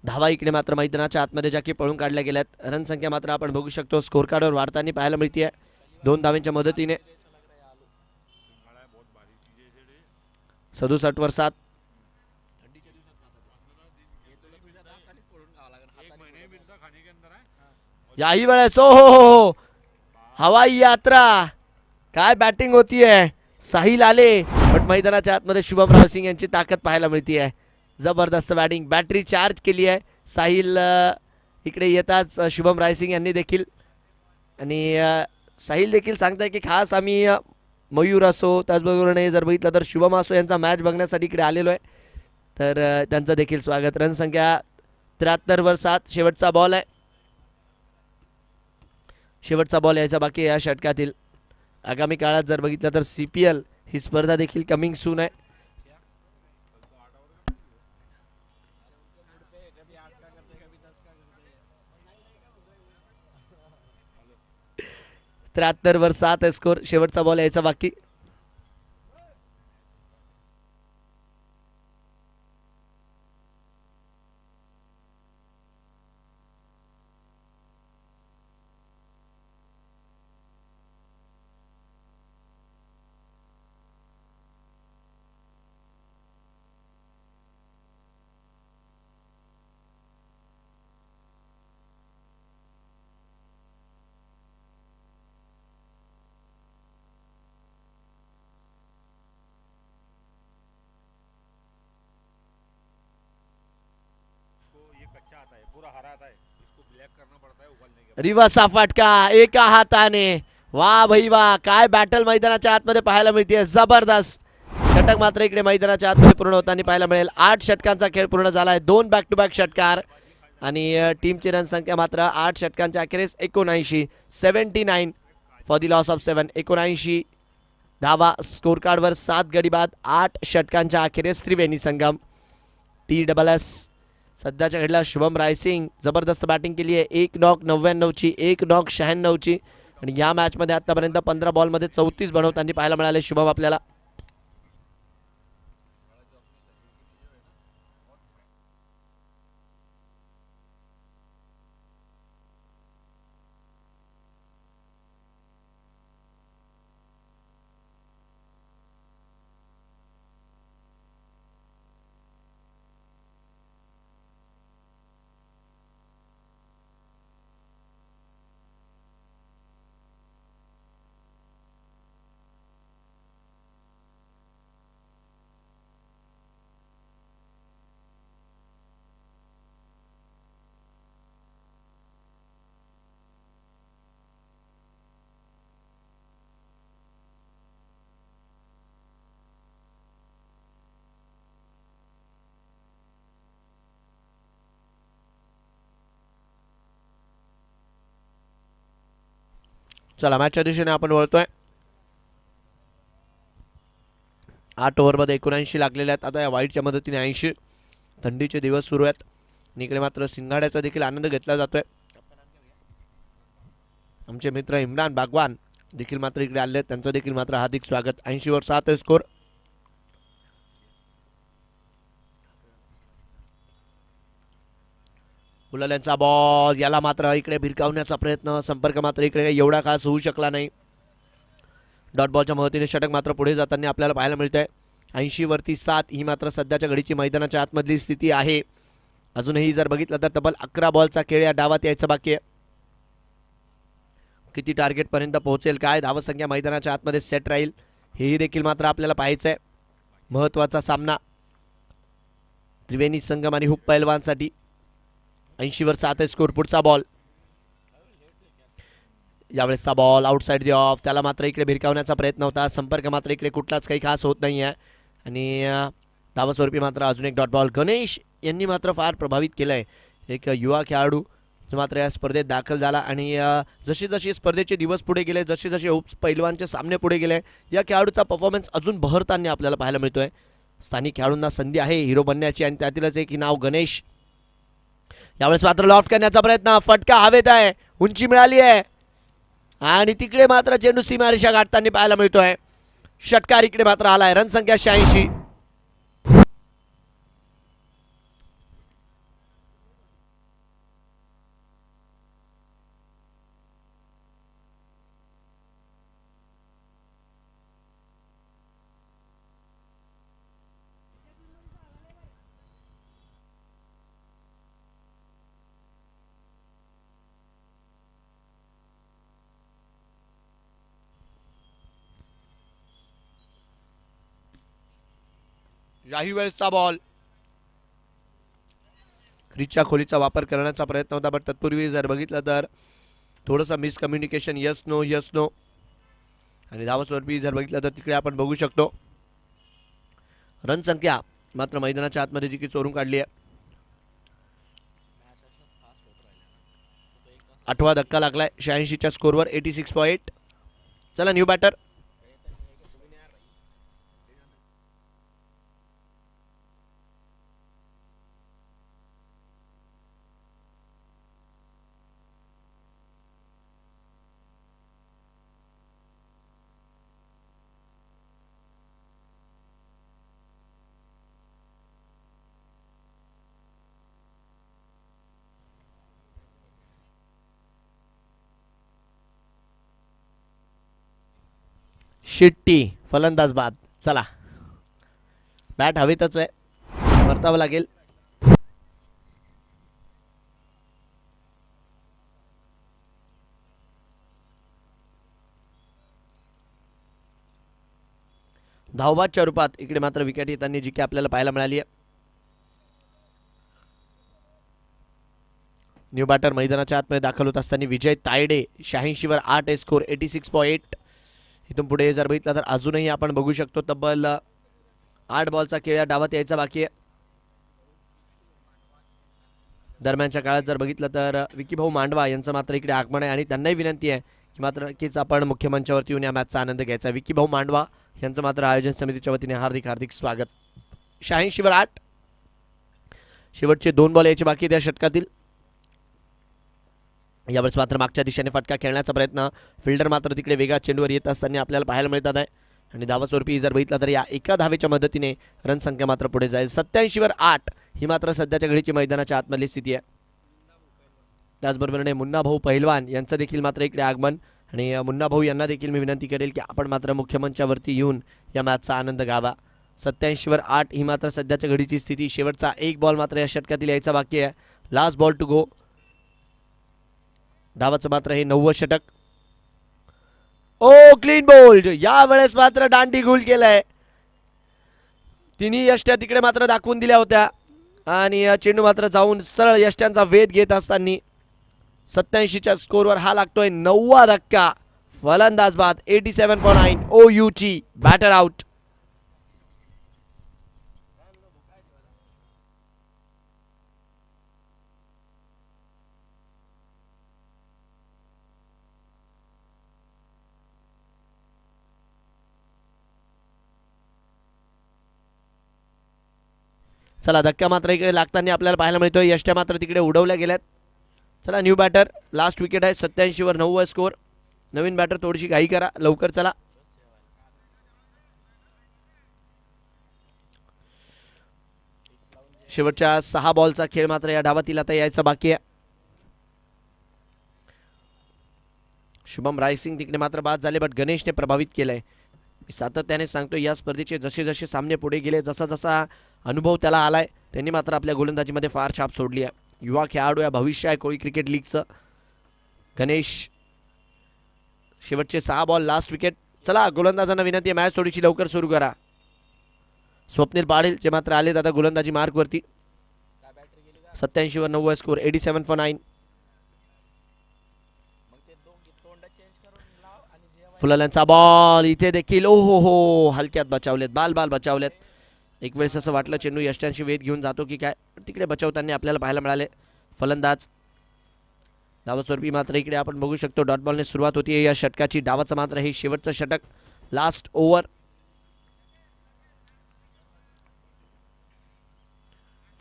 धावा इकडे मात्र मैदानाच्या आतमध्ये ज्या की पळून काढल्या गेल्यात. रनसंख्या मात्र आपण बघू शकतो स्कोर कार्डवर वाढताना पाहायला मिळते. 2 धावांच्या मदतीने 67 वर 7. याही वेळेस हो हवाई यात्रा. काय बॅटिंग होतीये. साहिल आले पण मैदानाच्या आतमध्ये शुभम रायसिंग यांची ताकद पाहायला मिळते. जबरदस्त बॅटिंग. बॅटरी चार्ज केली आहे. साहिल इकडे येताच शुभम रायसिंग यांनी देखील. आणि साहिल देखील सांगताय की खास आम्ही मयूर असो त्याचबरोबर जर बघितलं तर शुभम असो यांचा मॅच बघण्यासाठी इकडे आलेलो आहे. तर त्यांचं देखील स्वागत. रनसंख्या 73 वर 7. शेवटचा बॉल आहे. शेवटचा बॉल यायचा बाकी या षटकातील. आगामी काळात जर बघितलं तर CPL ही स्पर्धा देखील कमिंग सून आहे. 73 वर 7 आहे स्कोर. शेवटचा बॉल यायचा बाकी. रिवर्सचा फटका एका हाताने. वा भाई वा, काय बॅटल मैदानाच्या आतमध्ये पाहायला मिळते. जबरदस्त षटक मात्र इकडे मैदानाच्या आतमध्ये पूर्ण होताना पाहायला मिळेल. 8 षटकांचा खेळ पूर्ण झाला आहे. 2 बॅक टू बॅक षटकार आणि टीमची रन संख्या मात्र 8 षटकांच्या अखेरीस 79. 79 फॉर दी लॉस ऑफ 7. 79 धावा स्कोर कार्डवर. 7 गडी बाद 8 षटकांच्या अखेरीस त्रिवेणी संगम. TSS सध्याच्या घडीला शुभम रायसिंग जबरदस्त बॅटिंग केली आहे. 1 नॉक 99ची, 1 नॉक 96ची आणि या मॅचमध्ये आतापर्यंत 15 बॉलमध्ये 34 बनवताना पाहायला मिळाले शुभम आपल्याला. चला मॅचच्या दिशेने आपण वळतोय. 8 ओव्हरमध्ये 79 लागलेले आहेत. आता या वाईटच्या मदतीने 80. थंडीचे दिवस सुरू आहेत आणि इकडे मात्र सिंगाड्याचा देखील आनंद घेतला जातोय. आमचे मित्र इम्रान बागवान देखील मात्र इकडे आले आहेत. त्यांचं देखील मात्र हार्दिक स्वागत. 80 वर 7 आहे स्कोर. उलाल्यांचा बॉल, याला मात्र इकडे भिरकावण्याचा प्रयत्न. संपर्क मात्र इकडे एवढा खास होऊ शकला नाही. डॉट बॉलच्या मदतीने षटक मात्र पुढे जाताना आपल्याला पाहायला मिळतंय. 80 वरती 7 ही मात्र सध्याच्या घडीची मैदानाच्या आतमधली स्थिती आहे. अजूनही जर बघितलं तर तब्बल 11 बॉलचा खेळ या डावात यायचा बाकी आहे. किती टार्गेट पर्यंत पोहोचेल, काय धावसंख्या मैदानाच्या आतमध्ये सेट राहील, हेही देखील मात्र आपल्याला पाहायचं आहे. महत्त्वाचा सामना त्रिवेणी संगम आणि हुप पैलवानसाठी. 80 वर 7 आहे स्कोर. पुढचा बॉल, यावेळेसचा बॉल आउटसाइड दी ऑफ. त्याला मात्र इकडे भिरकावण्याचा प्रयत्न होता. संपर्क मात्र इकडे कुठलाच काही खास होत नाही आहे आणि धावस्वरूपी मात्र अजून एक डॉट बॉल. गणेश यांनी मात्र फार प्रभावित केलं आहे. एक युवा खेळाडू जो मात्र या स्पर्धेत दाखल झाला आणि जशी जशी स्पर्धेचे दिवस पुढे गेले, जसे जसे हुप पैलवानचे सामने पुढे गेले, या खेळाडूचा परफॉर्मन्स अजून बहरताना आपल्याला पाहायला मिळतोय. स्थानिक खेळाडूंना संधी आहे हिरो बनण्याची आणि त्यातीलच एक नाव गणेश. यावेळेस मात्र लॉफ्ट करण्याचा प्रयत्न. फटका हवेत आहे, उंची मिळाली आहे आणि तिकडे मात्र चेंडू सीमारेषा गाठताना पाहायला मिळतोय. षटकार इकडे मात्र आलाय. रन संख्या 86. याही वेळेसचा बॉल. क्रीजच्या खोलीचा वापर करण्याचा प्रयत्न होता, पण तत्पूर्वी जर बघितलं तर थोडंसं miscommunication. Yes no yes no. आणि धावस्वरूपी जर बघितलं तर तिकडे आपण बघू शकतो रन संख्या मात्र मैदानाच्या आतमध्ये जी की चोरून काढली आहे. 8वा धक्का लागलाय 86च्या स्कोरवर. 86.8. चला न्यू बॅटर. शिट्टी फलंदाज बाद. चला बॅट हवेतच आहे, परतावं लागेल. धावबादच्या रूपात इकडे मात्र विकेट येताना जी की आपल्याला पाहायला मिळाली आहे. न्यू बॅटर मैदानाच्या आतमध्ये दाखल होत असताना विजय तायडे 86वर 8 स्कोर 86.8. इथून पुढे जर बघितलं तर अजूनही आपण बघू शकतो तब्बल 8 बॉलचा खेळ या डावात यायचा बाकी आहे. दरम्यानच्या काळात जर बघितलं तर विकीभाऊ मांडवा यांचं मात्र इकडे आगमन आहे आणि त्यांनाही विनंती आहे की मात्र नक्कीच आपण मुख्य मंचावरती येऊन या मॅचचा आनंद घ्यायचा. विकीभाऊ मांडवा यांचं मात्र आयोजन समितीच्या वतीने हार्दिक हार्दिक स्वागत. 86वर 8 शेवटचे 2 बॉल यायचे बाकी त्या षटकातील. यावेळेस मात्र मागच्या दिशेने फटका खेळण्याचा प्रयत्न, फिल्डर मात्र तिकडे वेगात चेंडूवर येत असताना आपल्याला पाहायला मिळतात आहे आणि धावास्वरूपी जर बघितलं तर या एका धावेच्या मदतीने रन संख्या मात्र पुढे जाईल. 87वर 8 ही मात्र सध्याच्या घडीची मैदानाच्या आतमधली स्थिती आहे. त्याचबरोबरीने मुन्ना भाऊ पहिलवान यांचं देखील मात्र इकडे आगमन आणि मुन्ना भाऊ यांना देखील मी विनंती करेल की आपण मात्र मुख्य मंचावरती येऊन या मॅचचा आनंद घ्यावा. 87वर 8 ही मात्र सध्याच्या घडीची स्थिती. शेवटचा 1 बॉल मात्र या षटकातील यायचा बाकी आहे. Last ball to go. डावाचं मात्र हे 90 षटक. ओ क्लीन बोल्ड. यावेळेस मात्र दांडी गुल केलाय. तिन्ही यष्ट्या तिकडे मात्र दाखवून दिल्या होत्या आणि चेंडू मात्र जाऊन सरळ यष्ट्यांचा वेध घेत असताना 87च्या स्कोरवर हा लागतोय 9वा धक्का. फलंदाज बाद. 87.9. OUG batter out. चला धक्का मात्र इकडे लागताना आपल्याला पाहायला मिळतोय. यष्ट्या मात्र तिकडे उडवल्या गेल्यात. चला न्यू बॅटर लास्ट विकेट आहे. 87वर 9 स्कोर. नवीन बॅटर थोडीशी घाई करा लवकर. चला शेवटच्या 6 बॉलचा खेळ मात्र या डावातील आता यायचा बाकी आहे. शुभम रायसिंग तिकडे मात्र बाद झाले बट गणेशने प्रभावित केलंय. सातत्याने सांगतो या स्पर्धेचे जसे जसे सामने पुढे गेले जसा जसा अनुभव त्याला आलाय त्यांनी मात्र आपल्या गोलंदाजीमध्ये फार छाप सोडली आहे. युवा खेळाडू या भविष्य आहे कोळी क्रिकेट लीगचं. गणेश शेवटचे 6 बॉल लास्ट विकेट. चला गोलंदाजांना विनंती आहे मॅच थोडीशी लवकर सुरू करा. स्वप्नील पाटील जे मात्र आले आता गोलंदाजी मार्कवरती. 87वर 9 स्कोर 87.9. फुलाल्यांचा बॉल इथे देखील ओहो हो हलक्यात बचावलेत. बाल बचावलेत. एक वेळेस असं वाटलं चेंडू यष्ट्यांशी वेध घेऊन जातो की काय, तिकडे बचावताना आपल्याला पाहायला मिळाले. फलंदाज डावास्वरूपी मात्र इकडे आपण बघू शकतो डॉट बॉलने सुरुवात होती या षटकाची. डावाचं मात्र हे शेवटचं षटक लास्ट ओव्हर.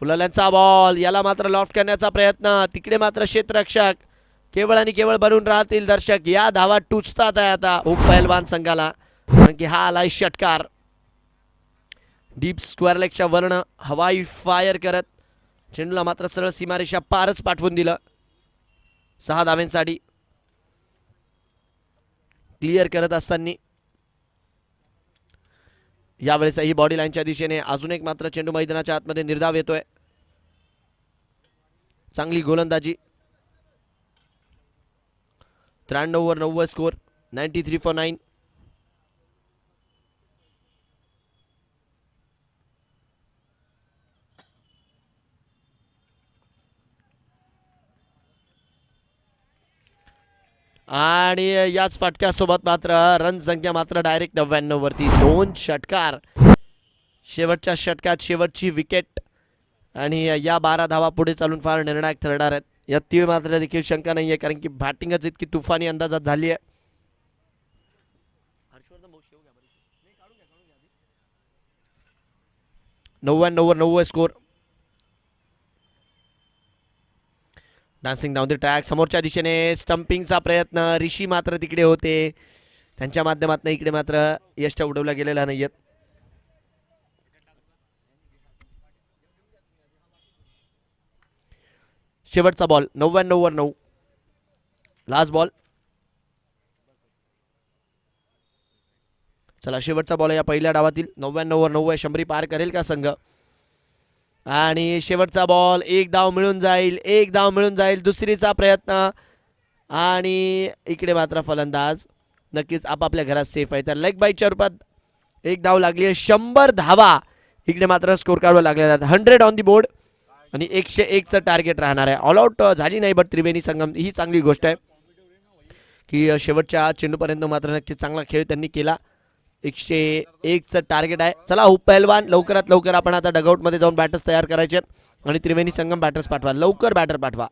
फुलाल्यांचा बॉल याला मात्र लॉफ्ट करण्याचा प्रयत्न. तिकडे मात्र क्षेत्ररक्षक केवळ आणि केवळ बनून राहतील दर्शक. या धावा टुचतात आहे आता पहलवान संघाला कारण की हा आलाय षटकार. डीप स्क्वेअर लेगच्या वर्ण हवाई फायर करत चेंडूला मात्र सरळ सीमारेषा पारच पाठवून दिलं. 6 धाव्यांसाठी क्लिअर करत असताना यावेळेस ही बॉडी लाईनच्या दिशेने अजून एक मात्र चेंडू मैदानाच्या आतमध्ये निर्धाव येतोय. चांगली गोलंदाजी. 93वर 9 स्कोर 93 for 9. आणि याच फटक्यासोबत मात्र रन संख्या मात्र डायरेक्ट 99 वरती. 2 षटकार शेवटच्या षटकात शेवटची विकेट आणि या 12 धावा पुढे चालून फार निर्णायक ठरणार आहेत. या तीळ मात्र देखील शंका नाही आहे कारण की बॅटिंगच इतकी तुफानी अंदाजात झाली आहे. 99वर 9 score. Dancing down the track समोरच्या दिशेने स्टंपिंगचा प्रयत्न. ऋषी मात्र तिकडे होते त्यांच्या माध्यमातून इकडे मात्र यष्ट उडवल्या गेलेला नाहीयेत. शेवटचा बॉल 99वर 9 लास्ट बॉल. चला शेवटचा बॉल या पहिल्या डावातील 99 वर 90 शंभरी पार करेल का संघ आणि शेवटचा बॉल एक धाव मिळून जाईल एक धाव मिळून जाईल दुसरीचा प्रयत्न आणि इकडे मात्र फलंदाज नक्कीच आपापल्या घरात सेफ आहे तर लेग बाईच्या रूपात एक धाव लागली आहे 100 धावा इकडे मात्र स्कोर कार्डवर लागलेला आहेत 100 ऑन दी बोर्ड आणि 101चं टार्गेट राहणार आहे ऑल आउट झाली नाही बट त्रिवेणी संगम ही चांगली गोष्ट आहे की शेवटच्या चेंडूपर्यंत मात्र नक्कीच चांगला खेळ त्यांनी केला 101चं टार्गेट आहे चला हुप पहलवान लवकरात लवकर आपण आता डगआउटमध्ये जाऊन बॅटर्स तयार करायचे आणि त्रिवेणी संगम बॅटर्स पाठवा लवकर बॅटर पाठवा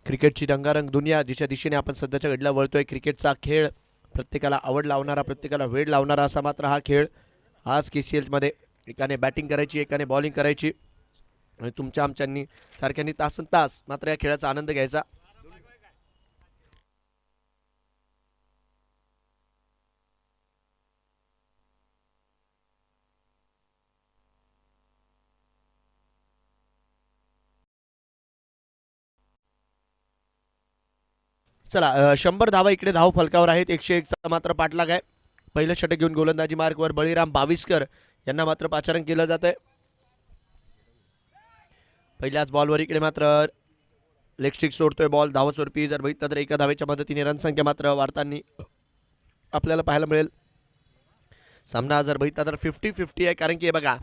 क्रिकेटची रंगारंग दुनिया जिच्या दिशेने आपण सध्याच्या घडीला वळतोय. क्रिकेटचा खेळ प्रत्येकाला आवड लावणारा, प्रत्येकाला वेळ लावणारा असा मात्र हा खेळ. आज KCL मध्ये एकाने बॅटिंग करायची, एकाने बॉलिंग करायची आणि तुमच्या आमच्यांनी सारख्यांनी तासन तास मात्र या खेळाचा आनंद घ्यायचा. चला 100 धावा इकडे धाव फलकावर आहेत. 101 चा मात्र पाठलाग आहे. पहिलं षटक घेऊन गोलंदाजी मार्कवर बळीराम बाविस्कर यांना मात्र पाचारण केलं जात आहे. पहिल्याच बॉलवर इकडे मात्र लेग स्टिक सोडतोय बॉल. धावस्वरूपी जर बघितलं तर एका धावेच्या मदतीने रनसंख्या मात्र वाढताना आपल्याला पाहायला मिळेल. सामना जर बघितला तर 50-50 आहे. कारण की हे बघा,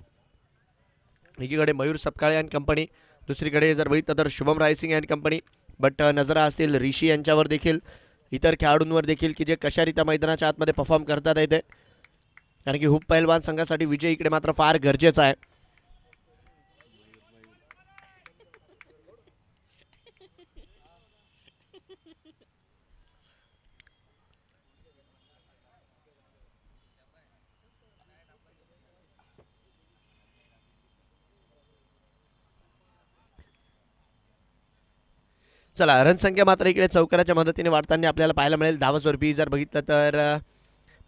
एकीकडे मयूर सपकाळे अँड कंपनी, दुसरीकडे जर बघितलं तर Shubham rising and company. But नजरा असतील ऋषी यांच्यावर देखील, इतर खेळाडूंवर देखील की जे कशारित्या मैदानाच्या आतमध्ये परफॉर्म करतात येते. कारण की हुप पैलवान संघासाठी विजय इकडे मात्र फार गरजेचा आहे. चला रनसंख्या मात्र इकडे चौकाराच्या मदतीने वाढताना आपल्याला पाहायला मिळेल. धावस्वरूपी जर बघितलं तर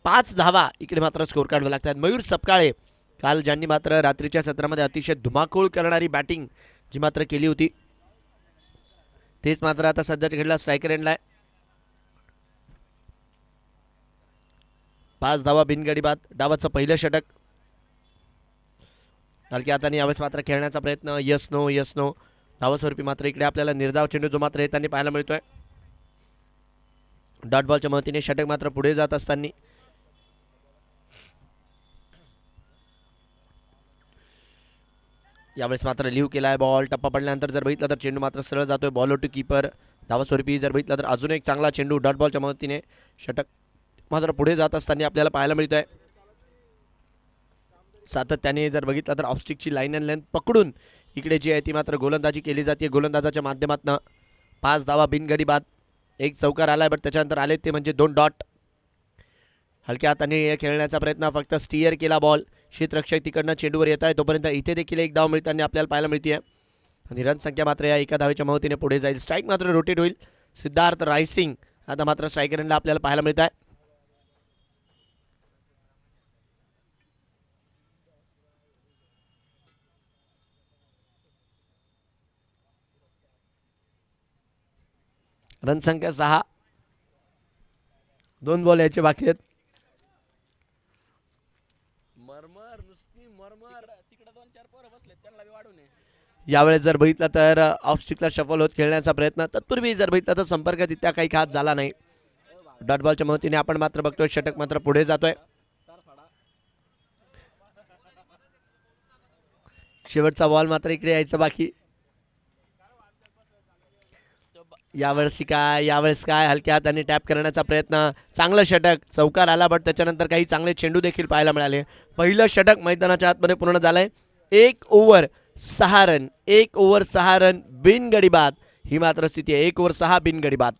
5 धावा इकडे मात्र स्कोर काढावे लागतात. मयूर सपकाळे काल ज्यांनी मात्र रात्रीच्या सत्रामध्ये अतिशय धुमाकूळ करणारी बॅटिंग जी मात्र केली होती, तेच मात्र आता सध्याच्या घडीला स्ट्रायकर एंडला आहे. 5 धावा बिनगडी बाद. डावाचं पहिलं षटक. हलक्या हाताने यावेळेस मात्र खेळण्याचा प्रयत्न. Yes no. धावस्वरूपी मात्र इकडे आपल्याला निर्धाव चेंडू जो मात्र येताना पाहायला मिळतोय. डॉट बॉलच्या मदतीने षटक मात्र पुढे जात असताना यावेळेस मात्र लिव्ह केलाय बॉल. टप्पा पडल्यानंतर जर बघितलं तर चेंडू मात्र सरळ जातोय बॉल टू कीपर. धावस्वरूपी जर बघितलं तर अजून एक चांगला चेंडू डॉट बॉलच्या मदतीने षटक मात्र पुढे जात असताना आपल्याला पाहायला मिळतोय. सातत्याने जर बघितलं तर ऑफस्टिकची लाईन अँड लेंथ पकडून इकडे जी आहे ती मात्र गोलंदाजी केली जाते. गोलंदाजाच्या माध्यमातून 5 धावा बिनगडी बाद. एक चौकार आलाय, बट त्याच्यानंतर आले ते म्हणजे 2 डॉट. हलक्या हाताने खेळण्याचा प्रयत्न, फक्त स्टिअर केला बॉल. शीतरक्षक तिकडनं चेंडूवर येत आहे, तोपर्यंत इथे देखील एक धाव मिळताना आपल्याला पाहायला मिळते आणि रनसंख्या मात्र या एका धावेच्या मदतीने पुढे जाईल. स्ट्राईक मात्र रोटेट होईल. सिद्धार्थ रायसिंग आता मात्र स्ट्रायकर एंडला आपल्याला पाहायला मिळत आहे. रनसंख्या 6. 2 बॉल याचे बाकी आहेत. यावेळेस जर बघितलं तर ऑफस्टिकला शफल होत खेळण्याचा प्रयत्न. तत्पूर्वी जर बघितलं तर संपर्क तितका काही खास झाला नाही. डॉट बॉलच्या मदतीने आपण मात्र बघतोय षटक मात्र पुढे जातोय. शेवटचा बॉल मात्र इकडे यायचा बाकी. यावेळेस काय हलक्या हाताने टॅप करण्याचा प्रयत्न. चांगलं षटक. चौकार आला, बट त्याच्यानंतर काही चांगले चेंडू देखील पाहायला मिळाले. पहिलं षटक मैदानाच्या आतमध्ये पूर्ण झालंय. 1 ओव्हर 6 रन. 1 ओव्हर 6 रन बिनगडी बाद ही मात्र स्थिती आहे. 1 ओव्हर 6 बिनगडी बाद.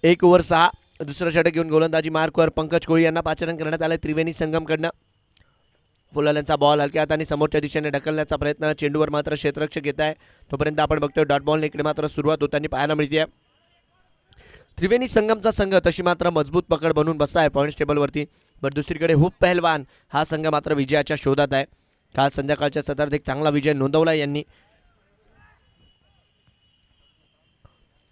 एक ओव्हर 6. दुसरं षटक घेऊन गोलंदाजी मार्कवर पंकज कोळी यांना पाचारण करण्यात आलं. त्रिवेणी संगमकडनं फुलाल्यांचा बॉल हलक्या हाताने समोरच्या दिशेने ढकलण्याचा प्रयत्न. चेंडूवर मात्र क्षेत्ररक्षक येत आहे, तोपर्यंत आपण बघतोय डॉट बॉल इकडे मात्र सुरुवात होताना पाहायला मिळते. त्रिवेणी संगमचा संघ तशी मात्र मजबूत पकड बनवून बसता आहे पॉईंट्स टेबलवरती. बट दुसरीकडे हुप पहलवान हा संघ मात्र विजयाच्या शोधात आहे. काल संध्याकाळच्या सत्रात एक चांगला विजय नोंदवला यांनी.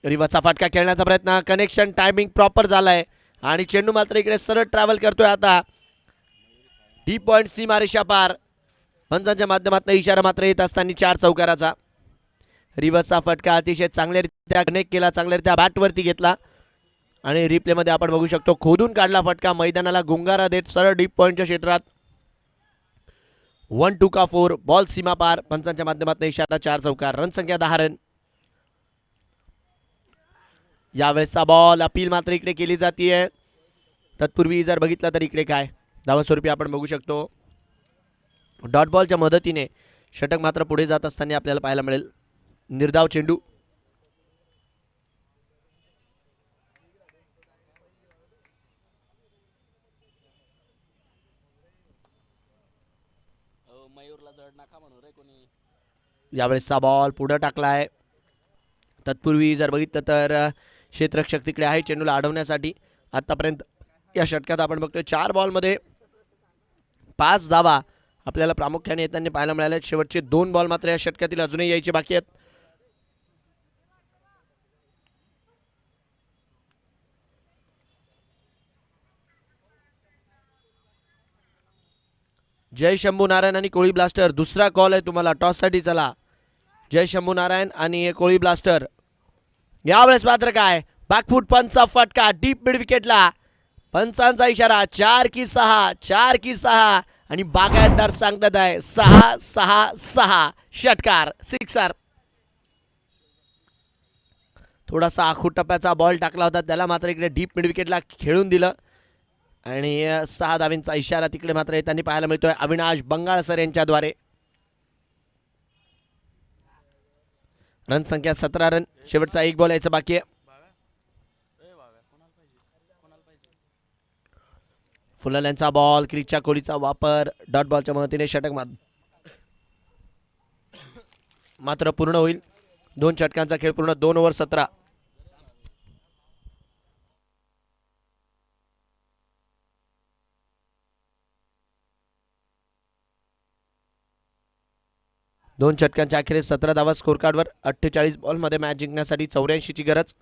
रिव्हर्सचा फटका खेळण्याचा प्रयत्न, कनेक्शन टायमिंग प्रॉपर झालाय आणि चेंडू मात्र इकडे सरळ ट्रॅव्हल करतोय आता डी पॉइंट सीमारेषा पार. पंचांच्या माध्यमातून इशारा मात्र येत असताना 4 चौकाराचा. रिव्हर्सचा फटका अतिशय चांगल्यारीत्या कनेक्ट केला, चांगल्यारीत्या बॅटवरती घेतला आणि रिप्लेमध्ये आपण बघू शकतो खोदून काढला फटका, मैदानाला गुंगारा देत सरळ डीप पॉइंटच्या क्षेत्रात. 1-2 का 4 बॉल सीमा पार. पंचांच्या माध्यमातून इशारा 4 चौकार. रन संख्या 10 रन. यावेळेसचा बॉल अपील मात्र इकडे केली जाते. तत्पूर्वी जर बघितलं तर इकडे काय धावा स्वरूपी आपण बघू शकतो डॉट बॉलच्या मदतीने षटक मात्र पुढे जात असताना आपल्याला पाहायला मिळेल. निर्धाव चेंडू. यावेळेसचा बॉल पुढे टाकलाय. तत्पूर्वी जर बघितलं तर क्षेत्ररक्षक तिकडे आहे चेंडूला अडवण्यासाठी. आतापर्यंत या षटकात आपण बघतोय 4 बॉलमध्ये 5 धावा आपल्याला प्रामुख्याने येताना पाहायला मिळाल्या. शेवटचे 2 बॉल मात्र या षटकातील अजूनही यायचे बाकी आहेत. जय शंभू नारायण आणि कोळी ब्लास्टर दुसरा कॉल आहे तुम्हाला टॉससाठी. चला जय शंभू नारायण आणि कोळी ब्लास्टर. यावेळेस मात्र काय बॅकफूट पंचचा फटका डीप मिड विकेटला. पंचांचा इशारा 4 की 6 4 की 6 आणि बागायतदार सांगतात आहे 6-6-6 षटकार सिक्सर. थोडासा आखूट टप्प्याचा बॉल टाकला होता त्याला मात्र इकडे डीप मिड विकेटला खेळून दिलं आणि 6 धावींचा इशारा तिकडे मात्र येताना पाहायला मिळतोय अविनाश बंगाळसर यांच्याद्वारे. रन संख्या 17 रन. शेवटचा 1 बॉल यायचा बाकी आहे. फुलाल्यांचा बॉल क्रिचच्या कोळीचा वापर डॉट बॉलच्या मदतीने षटक मात्र पूर्ण होईल. 2 षटकांचा खेळ पूर्ण 2 ओव्हर 17. दोन षटकांच्या अखेरीस 17 धावा स्कोर कार्डवर. 48 बॉलमध्ये मॅच जिंकण्यासाठी 84 ची गरज.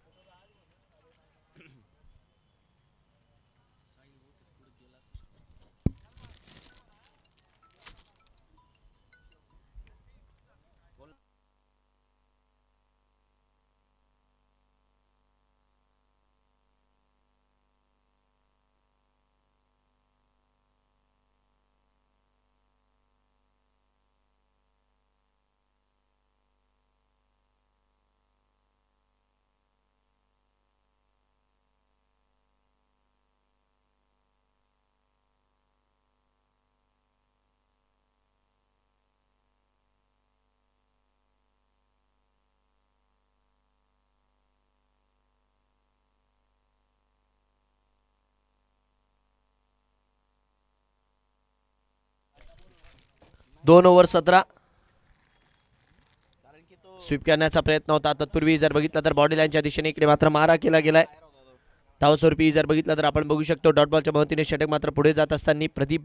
दोन ओव्हर 17. स्वीप करण्याचा प्रयत्न होता. तत्पूर्वी जर बघितलं तर बॉडी लाईनच्या दिशेने इकडे मात्र मारा केला गेलाय. धावस्वरूपी जर बघितलं तर आपण बघू शकतो डॉट बॉलच्या मदतीने षटक मात्र पुढे जात असताना प्रदीप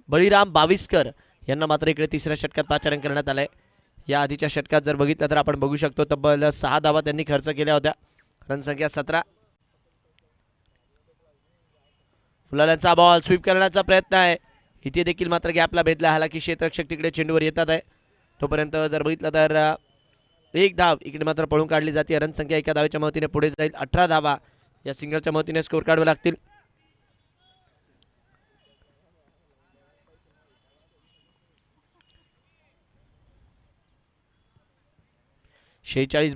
बळीराम बाविस्कर यांना मात्र इकडे तिसऱ्या षटकात पाचारण करण्यात आलंय. या आधीच्या षटकात जर बघितलं तर आपण बघू शकतो तब्बल 6 धावा त्यांनी खर्च केल्या होत्या. रन संख्या 17. फुलाल्यांचा बॉल स्वीप करण्याचा प्रयत्न आहे. इथे देखील मात्र गॅपला भेदला. हालाकी क्षेत्ररक्षक तिकडे चेंडूवर येतात आहे. तोपर्यंत जर बघितलं तर 1 धाव इकडे मात्र पळून काढली जाते. रन संख्या 1 धावेच्या मदतीने पुढे जाईल. 18 धावा या सिंगलच्या मदतीने स्कोर काढावे लागतील.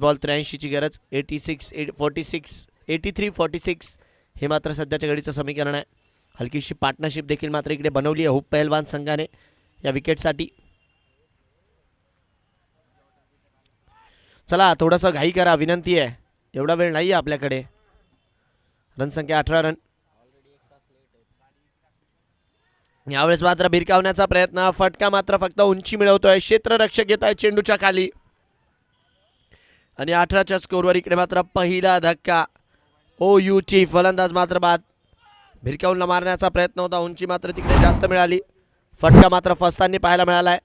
बॉल 83 ची गरज. 83-46 हे मात्र सध्याच्या घडीचं समीकरण आहे. हलकीशी पार्टनरशिप देखील मात्र इकडे बनवली आहे हुप पहलवान संघाने या विकेटसाठी. चला थोडंसं घाई करा विनंती आहे, एवढा वेळ नाही आहे आपल्याकडे. रन संख्या 18 रन. यावेळेस मात्र भिरकावण्याचा प्रयत्न. फटका मात्र फक्त उंची मिळवतोय. क्षेत्ररक्षक येत आहे चेंडूच्या खाली आणि 18च्या स्कोरवर इकडे मात्र पहिला धक्का. OU फलंदाज मात्र बाद. भिरकावून मारण्याचा प्रयत्न होता. उंची मात्र तिकडे जास्त मिळाली. फटका मात्र फसताना पाहायला मिळालाय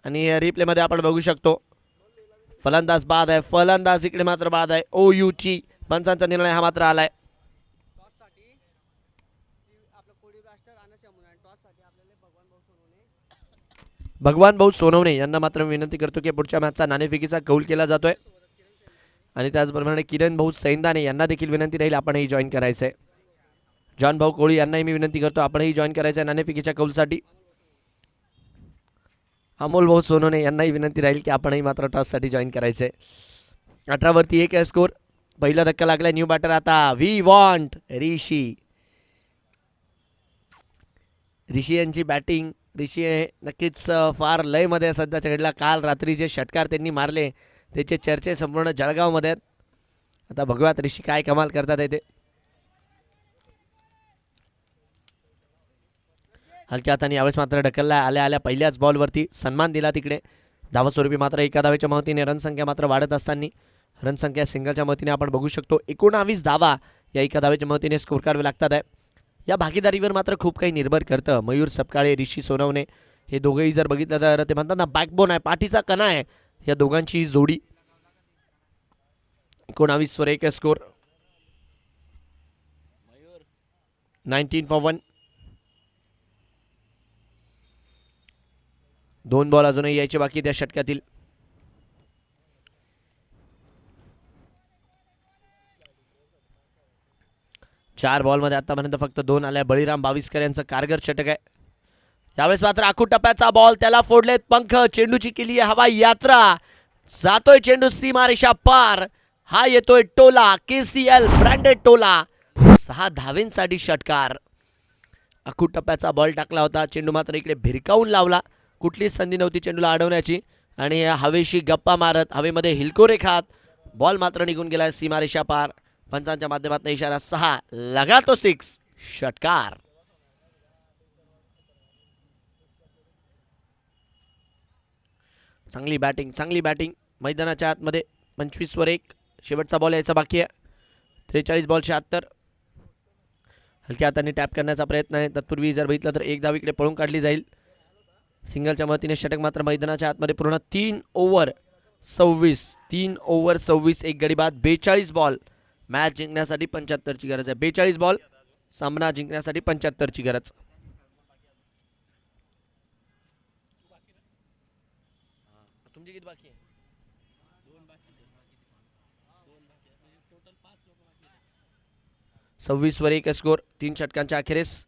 आणि रिप्लेमध्ये आपण बघू शकतो फलंदाज बाद आहे, फलंदाज इकडे मात्र बाद आहे. OU पंचांचा निर्णय हा मात्र आलाय. भगवान भाऊ सोनवणे यांना मात्र विनंती करतो की पुढच्या मॅचचा नाणेफेकीचा कौल केला जातोय. आणि त्याचप्रमाणे किरण भाऊ सैंदाने यांना देखील विनंती राहील आपणही जॉईन करायचंय. जॉन भाऊ कोळी यांनाही मी विनंती करतो आपणही जॉईन करायचं नाणेफेकीच्या कौलसाठी. अमोल भाऊ सोनवणे यांनाही विनंती राहील की आपणही मात्र टॉससाठी जॉईन करायचंय. 18 वरती 1 आहे स्कोर. पहिला धक्का लागला न्यू बॅटर आता वी वॉन्ट ऋषी यांची बॅटिंग. ऋषी नक्कीच फार लयमध्ये सध्याच्या घडला. काल रात्री जे षटकार त्यांनी मारले त्याचे चर्चे संपूर्ण जळगावमध्ये आहेत. आता बघूयात ऋषी काय कमाल करतात येते. हलक्या हाताने यावेळेस मात्र ढकलला. आल्या पहिल्याच बॉलवरती सन्मान दिला तिकडे. धावस्वरूपी मात्र एका धावेच्या मदतीने रनसंख्या मात्र वाढत असताना रनसंख्या सिंगलच्या मदतीने आपण बघू शकतो 19 धावा या एका धावेच्या मदतीने स्कोर काढावे लागतात आहे. या भागीदारीवर मात्र खूप काही निर्भर करतं. मयूर सपकाळे, ऋषी सोनवणे हे दोघेही जर बघितलं तर ते म्हणतात ना बॅकबोन आहे, पाठीचा कणा आहे या दोघांची ही जोडी. 19 वर 1 स्कोर. 19 for 1. 2 बॉल अजूनही यायचे बाकी त्या षटकातील. चार बॉलमध्ये आतापर्यंत फक्त 2 आल्या. बळीराम बाविस्कर यांचं कारगर षटक आहे. यावेळेस मात्र आखूड टप्प्याचा बॉल, त्याला फोडलेत पंख. चेंडूची केली आहे हवाई यात्रा. जातोय चेंडू सीमारेषा पार. हा येतोय टोला, KCL ब्रँडेड टोला. 6 धावेंसाठी षटकार. आखूड टप्प्याचा बॉल टाकला होता. चेंडू मात्र इकडे भिरकावून लावला. कुठलीच संधी नव्हती चेंडूला अडवण्याची. आणि हवेशी गप्पा मारत हवेमध्ये हिलकोरे खात बॉल मात्र निघून गेलाय सीमारेषा पार. पंचांच्या माध्यमातून इशारा 6 लगा तो 6 षटकार. चांगली बॅटिंग मैदानाच्या आतमध्ये. 25 वर 1. शेवटचा बॉल यायचा बाकी आहे. 43 बॉल 76. हलक्या हाताने टॅप करण्याचा प्रयत्न आहे. तत्पूर्वी जर बघितलं तर एक धाव इकडे पळून काढली जाईल. सिंगलच्या मदतीने षटक मात्र मैदानाच्या आतमध्ये पूर्ण. 3 ओव्हर 26 एक गडी बाद. 42 बॉल मॅच जिंकण्यासाठी 75 ची गरज आहे. 42 बॉल सामना जिंकण्यासाठी 75 ची गरज. तुमची किती बाकी आहे? 26 वर 1 स्कोर. 3 षटकांच्या अखेरीस.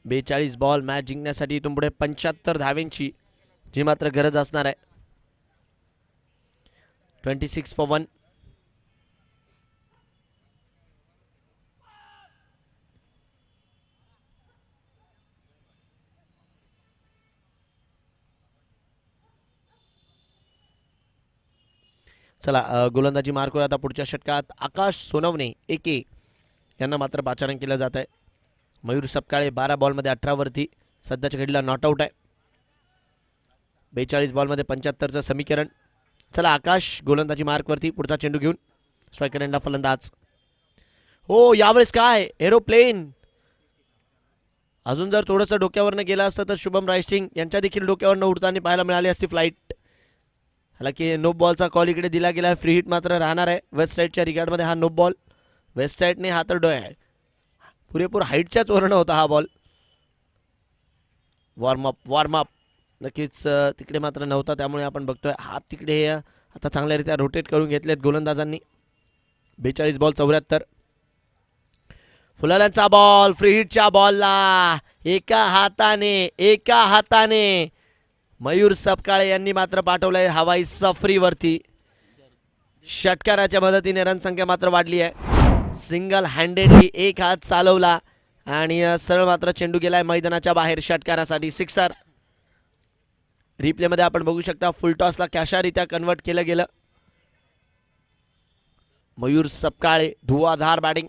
बेचाळीस बॉल मॅच जिंकण्यासाठी इथून पुढे 75 धावेंची जी मात्र गरज असणार आहे. 26 for 1. चला गोलंदाजी मार्कवर आता पुढच्या षटकात आकाश सोनवणे AK यांना मात्र पाचारण केलं जात आहे. मयूर सपकाळे 12 बॉलमध्ये 18 वरती सध्याच्या घडीला नॉट आउट आहे. 42 बॉलमध्ये 75चं समीकरण. चला आकाश गोलंदाजी मार्कवरती पुढचा चेंडू घेऊन. स्ट्रायकर एंडला फलंदाज. हो यावेळेस काय एरोप्लेन. अजून जर थोडंसं डोक्यावरनं गेलं असतं तर शुभम रायसिंग यांच्या देखील डोक्यावरनं उडताना पाहायला मिळाली असती फ्लाईट. हालांकी नो बॉलचा कॉल इकडे दिला गेला. फ्री हिट मात्र राहणार आहे. वेस्ट साईडच्या रिगार्डमध्ये हा नो बॉल. वेस्ट साईडने हा तर डोय आहे. पुरेपूर हाईटच्याच वरनं होता हा बॉल. वॉर्मअप नक्कीच तिकडे मात्र नव्हता. त्यामुळे आपण बघतोय हात तिकडे आता चांगल्यारीत्या रोटेट करून घेतलेत गोलंदाजांनी. 42 बॉल 74. फुलाल्यांचा बॉल फ्री हिटच्या बॉलला एका हाताने मयूर सपकाळे यांनी मात्र पाठवलंय हवाई सफरीवरती. षटकाराच्या मदतीने रनसंख्या मात्र वाढली आहे. सिंगल हँडेडली एक हात चालवला आणि सरळ मात्र चेंडू गेलाय मैदानाच्या बाहेर षटकारासाठी. सिक्सर. रिप्लेमध्ये आपण बघू शकता फुल टॉसला कॅशारित्या कन्वर्ट केलं गेलं. मयूर सपकाळे धुवाधार बॅटिंग.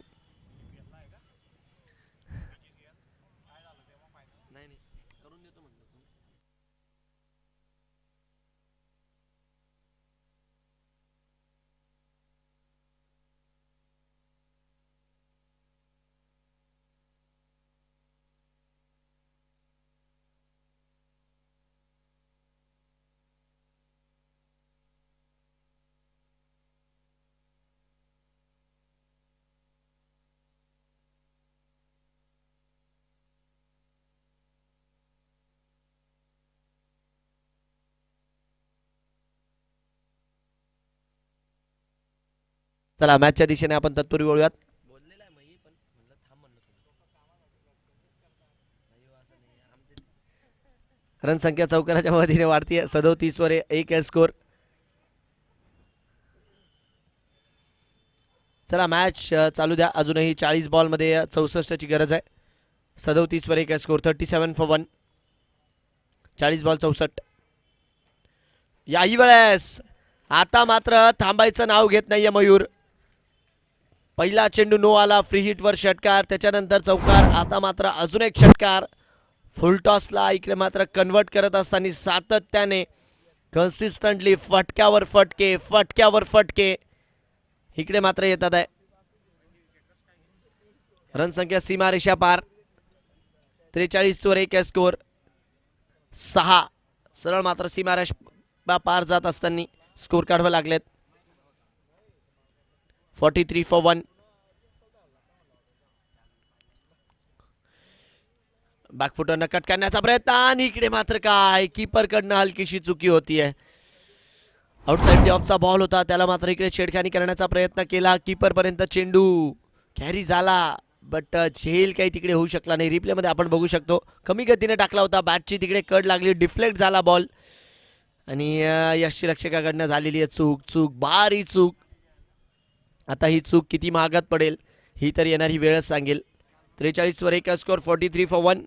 चला मॅचच्या दिशेने आपण तत्पूर्वी वळूयात. रन संख्या चौकाराच्या मदतीने वाढतीये. 37 वर 1 स्कोर. चला मॅच चालू द्या. अजूनही 40 बॉलमध्ये 64 ची गरज आहे. 37 वर 1 स्कोर. 37 for 1. 40 बॉल 64. याही वेळेस आता मात्र थांबायचं नाव घेत नाहीये मयूर. पहिला चेंडू नो आला. फ्री हिट वर षटकार, त्याच्यानंतर चौकार, आता मात्र अजून एक षटकार. फुल टॉसला इकडे मात्र कन्वर्ट करत असताना सातत्याने कन्सिस्टंटली फटक्यावर फटके फटक्यावर फटके इकडे मात्र येतात आहे. रन संख्या सीमारेषा पार. 43 वर 1 स्कोर. 6 सरळ मात्र सीमारेषा पार जात असताना स्कोर काढवे लागलेत. 43 for 1. बॅकफुटरनं कट करण्याचा प्रयत्न आणि इकडे मात्र काय कीपरकडनं हलकीशी चुकी होतीये. आउटसाइड द ऑफचा बॉल होता, त्याला मात्र इकडे छेडखानी करण्याचा प्रयत्न केला. कीपर पर्यंत चेंडू कॅरी झाला, बट झेल काही तिकडे होऊ शकला नाही. रिप्लेमध्ये आपण बघू शकतो कमी गतीने टाकला होता. बॅटची तिकडे कड लागली, डिफ्लेक्ट झाला बॉल आणि यष्टीरक्षकाकडनं झालेली आहे चूक. चूक बारी चूक. आता ही चूक किती महागात पडेल ही तर येणारी वेळच सांगेल. 43 वर 1 स्कोर. 43 for 1.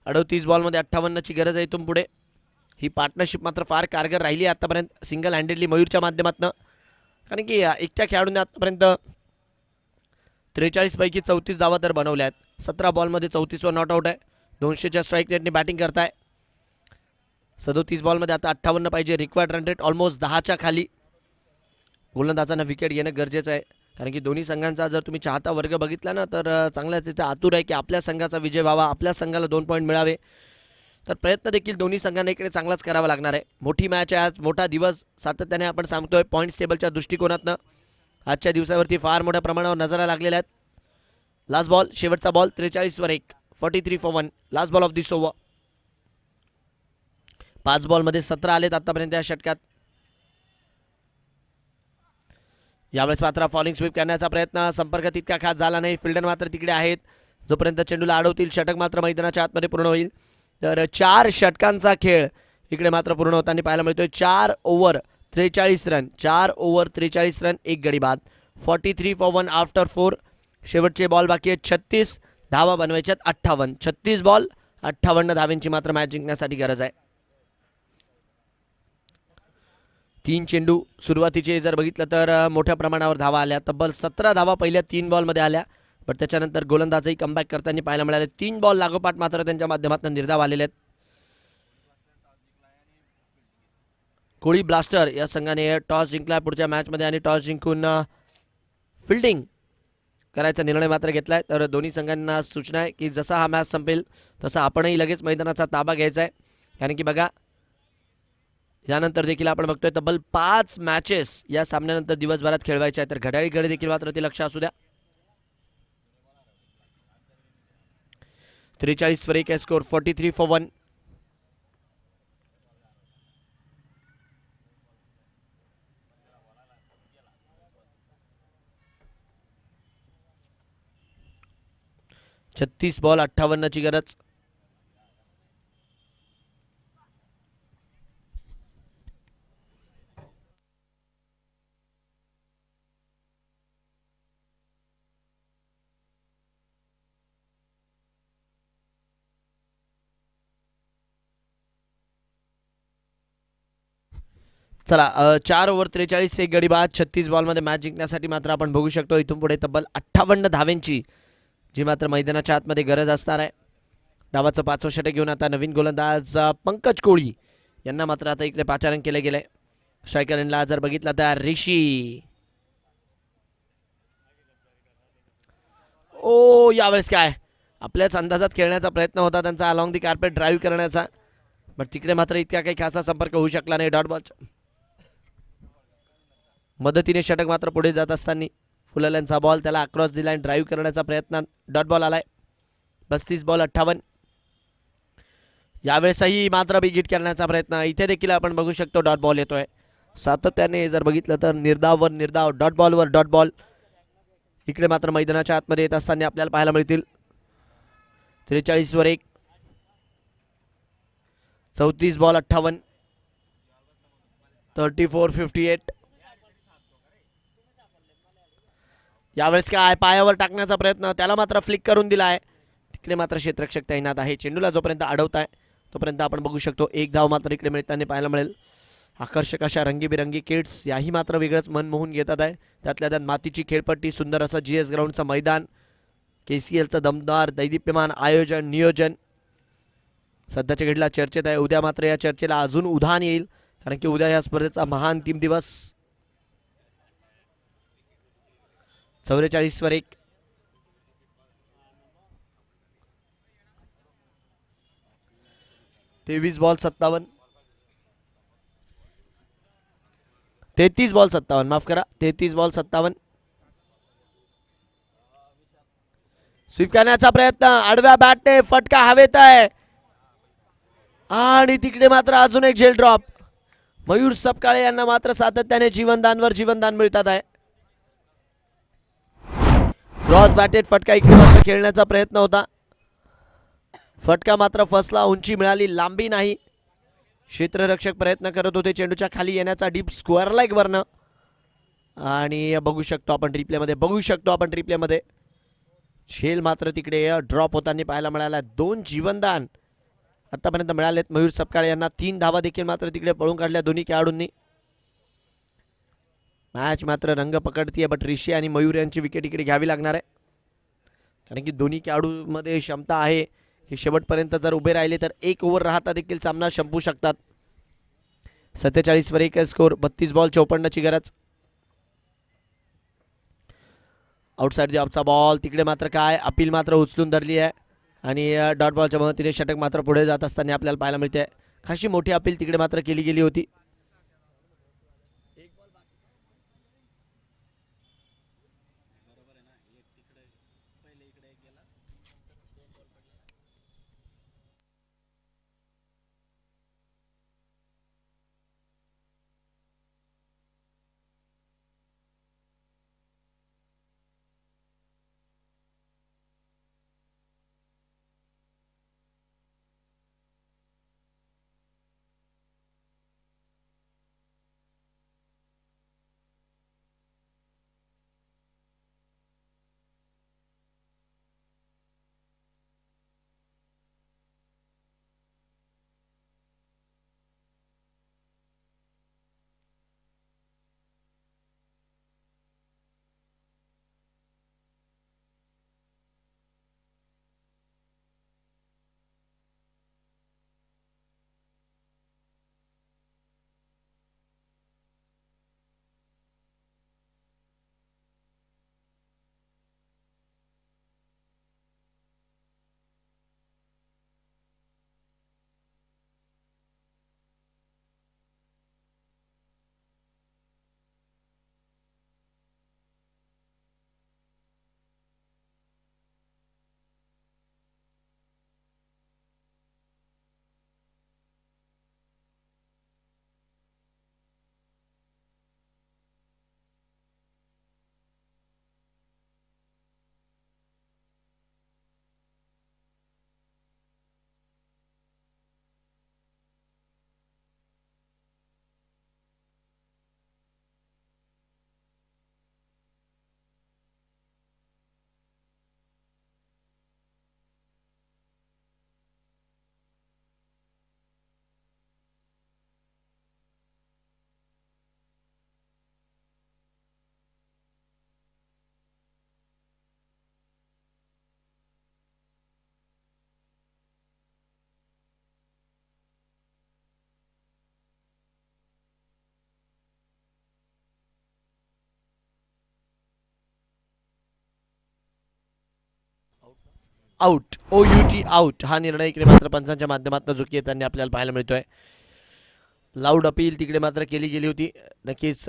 38 बॉलमध्ये 58 ची गरज आहे इथून पुढे. ही पार्टनरशिप मात्र फार कारगर राहिली आतापर्यंत सिंगल हँडेडली मयूरच्या माध्यमातून, कारण की एकट्या खेळाडूने आतापर्यंत 43 पैकी 34 धावा तर बनवल्या आहेत. 17 बॉलमध्ये 34 वर नॉट आउट आहे. 200च्या स्ट्राईक रेटने बॅटिंग करताय. 37 बॉलमध्ये आता 58 पाहिजे. रिक्वायर्ड रन रेट ऑलमोस्ट 10च्या खाली. गोलंदाजांना विकेट घेणं गरजेचं आहे, कारण की दोन्ही संघांचा जर तुम्ही चाहता वर्ग बघितला ना तर चांगलाच तिथे आतुर आहे की आपल्या संघाचा विजय व्हावा, आपल्या संघाला 2 पॉईंट मिळावे. तर प्रयत्न देखील दोन्ही संघांना इकडे चांगलाच करावा लागणार आहे. मोठी मॅच आहे आज, मोठा दिवस सातत्याने आपण सांगतोय पॉईंट्स टेबलच्या दृष्टिकोनातनं. आजच्या दिवसावरती फार मोठ्या प्रमाणावर नजरा लागलेल्या आहेत. लास्ट बॉल, शेवटचा बॉल. 43 वर 1. 43 for 1. Last ball of this over. 5 बॉलमध्ये 17 आलेत आतापर्यंत या षटकात. यावेळेस मात्र फॉलिंग स्वीप करण्याचा प्रयत्न, संपर्क तितका खास झाला नाही. फिल्डर मात्र तिकडे आहेत, जोपर्यंत चेंडूला अडवतील षटक मात्र मैदानाच्या आतमध्ये पूर्ण होईल. तर 4 षटकांचा खेळ इकडे मात्र पूर्ण होताना पाहायला मिळतोय. 4 ओव्हर 43 रन. 4 ओव्हर 43 रन, 1 गडी बाद. 43 for 1 आफ्टर 4. शेवटचे बॉल बाकी आहेत 36. धावा बनवायच्यात 58. 36 बॉल 58 धावांची मात्र मॅच जिंकण्यासाठी गरज आहे. 3 चेंडू सुरुवातीचे जर बघितलं तर मोठ्या प्रमाणावर धावा आल्या. तब्बल 17 धावा पहिल्या 3 बॉलमध्ये आल्या, पण त्याच्यानंतर गोलंदाजही कमबॅक करताना पाहायला मिळाले. 3 बॉल लागोपाठ मात्र त्यांच्या माध्यमातून निर्धाव आलेले आहेत. कोळी ब्लास्टर या संघाने टॉस जिंकला पुढच्या मॅचमध्ये आणि टॉस जिंकून फिल्डिंग करायचा निर्णय मात्र घेतलाय. तर दोन्ही संघांना सूचना आहे की जसा हा मॅच संपेल तसा आपणही लगेच मैदानाचा ताबा घ्यायचा आहे, कारण की बघा यानंतर देखील आपण बघतोय तब्बल 5 मॅचेस या सामन्यानंतर दिवसभरात खेळवायच्या आहेत. तर घड्याळीकडे देखील मात्र ते लक्ष असू द्या. 43 वर 1 स्कोर. 43 for 1. छत्तीस बॉल 58 ची गरज. चला 4 ओव्हर 43 एक गडी बाद. 36 बॉलमध्ये मॅच जिंकण्यासाठी मात्र आपण बघू शकतो इथून पुढे तब्बल 58 धावांची जी मात्र मैदानाच्या आतमध्ये गरज असणार आहे. डावाचं 5वं षटक घेऊन आता नवीन गोलंदाज पंकज कोळी यांना मात्र आता इकडे पाचारण केले गेले. स्ट्रायकर एंडला जर बघितला तर ऋषी. ओ यावेळेस काय आपल्याच अंदाजात खेळण्याचा प्रयत्न होता त्यांचा, अलॉंग दी कार्पेट ड्राईव्ह करण्याचा, बट तिकडे मात्र इतका काही खासा संपर्क होऊ शकला नाही. डॉट बॉलच्या मदतीने षटक मात्र पुढे जात असताना फुलल्यांचा बॉल, त्याला अक्रॉस दी लाईन ड्राईव्ह करण्याचा प्रयत्न, डॉट बॉल आलाय. 35 बॉल 58. यावेळेसही मात्र बिग हिट करण्याचा प्रयत्न, इथे देखील आपण बघू शकतो डॉट बॉल येतोय. सातत्याने जर बघितलं तर निर्धाववर निर्धाव, डॉट बॉलवर डॉट बॉल इकडे मात्र मैदानाच्या आतमध्ये येत असताना आपल्याला पाहायला मिळतील. 43 वर 1, 34 बॉल 58, 34-58. यावेळेस काय पायावर टाकण्याचा प्रयत्न, त्याला मात्र फ्लिक करून दिला आहे. तिकडे मात्र क्षेत्ररक्षक तैनात आहे. चेंडूला जोपर्यंत अडवत आहे तोपर्यंत आपण बघू शकतो एक धाव मात्र इकडे मिळताना पाहायला मिळेल. आकर्षक अशा रंगीबिरंगी किट्स याही मात्र वेगळंच मन मोहून घेतात आहे. त्यातल्या त्यात मातीची खेळपट्टी, सुंदर असं GS ग्राउंडचं मैदान, KCLचं दमदार दैदिप्यमान आयोजन नियोजन सध्याच्या घडीला चर्चेत आहे. उद्या मात्र या चर्चेला अजून उधाण येईल, कारण की उद्या या स्पर्धेचा महान अंतिम दिवस. 44 वर 1, 23 बॉल 57, 33 बॉल 57, माफ करा 33 बॉल 57. स्वीप करण्याचा प्रयत्न, आडव्या बॅटने फटका हवेत आहे आणि तिकडे मात्र अजून एक झेल ड्रॉप. मयूर सपकाळे यांना मात्र सातत्याने जीवनदानवर जीवनदान मिळतात आहे. क्रॉस बॅटेड फटका इकडे मात्र खेळण्याचा प्रयत्न होता, फटका मात्र फसला, उंची मिळाली, लांबी नाही. क्षेत्ररक्षक प्रयत्न करत होते चेंडूच्या खाली येण्याचा डीप स्क्वेअर लेग वरनं, आणि बघू शकतो आपण रिप्लेमध्ये झेल मात्र तिकडे ड्रॉप होताना पाहायला मिळाला. 2 जीवनदान आतापर्यंत मिळालेत मयूर सपकाळे यांना. 3 धावा देखील मात्र तिकडे पळून काढल्या दोन्ही खेळाडूंनी. मॅच मात्र रंग पकडतीये, बट ऋषी आणि मयूर यांची विकेट इकडे घ्यावी लागणार आहे, कारण की दोन्ही खेळाडूमध्ये क्षमता आहे की शेवटपर्यंत जर उभे राहिले तर 1 ओव्हर राहता देखील सामना संपू शकतात. 47 वर 1 स्कोर, 32 बॉल 54ची गरज. आउटसाइड दी ऑफचा बॉल, तिकडे मात्र काय अपील मात्र उचलून धरली आहे आणि डॉट बॉलच्या मदतीने षटक मात्र पुढे जात असताना आपल्याला पाहायला मिळते. खाशी मोठी अपील तिकडे मात्र केली गेली होती. आउट, OUT आउट हा निर्णय इकडे मात्र पंचांच्या माध्यमातून चुकी येताना आपल्याला पाहायला मिळतोय. लाऊड अपील तिकडे मात्र केली गेली होती. नक्कीच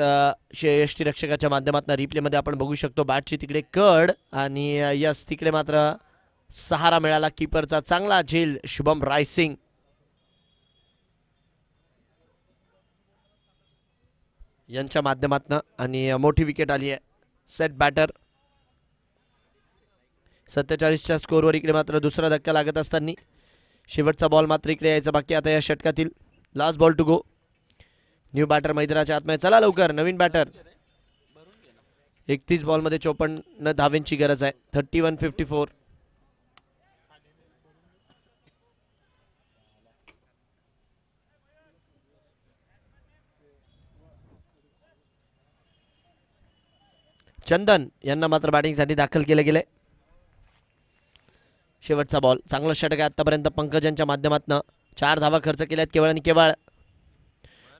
यष्टीरक्षकाच्या माध्यमातून रिप्लेमध्ये आपण बघू शकतो बॅटची तिकडे कड, आणि यस तिकडे मात्र सहारा मिळाला कीपरचा. चांगला झेल शुभम रायसिंग. यांच्या माध्यमातून आणि मोठी विकेट आली आहे. सेट बॅटर 47च्या स्कोरवर इकडे मात्र दुसरा धक्का लागत असताना शेवटचा बॉल मात्र इकडे यायचा बाकी आता या षटकातील. Last ball to go. New batter मैदानाच्या आतमध्ये. चला लवकर नवीन बॅटर. 31 बॉलमध्ये 54 धावेंची गरज आहे. 31-54. चंदन यांना मात्र बॅटिंगसाठी दाखल केलं गेलंय. शेवटचा बॉल. चांगला षटक आहे आतापर्यंत पंकजांच्या माध्यमातून. 4 धावा खर्च केल्यात केवळ आणि केवळ.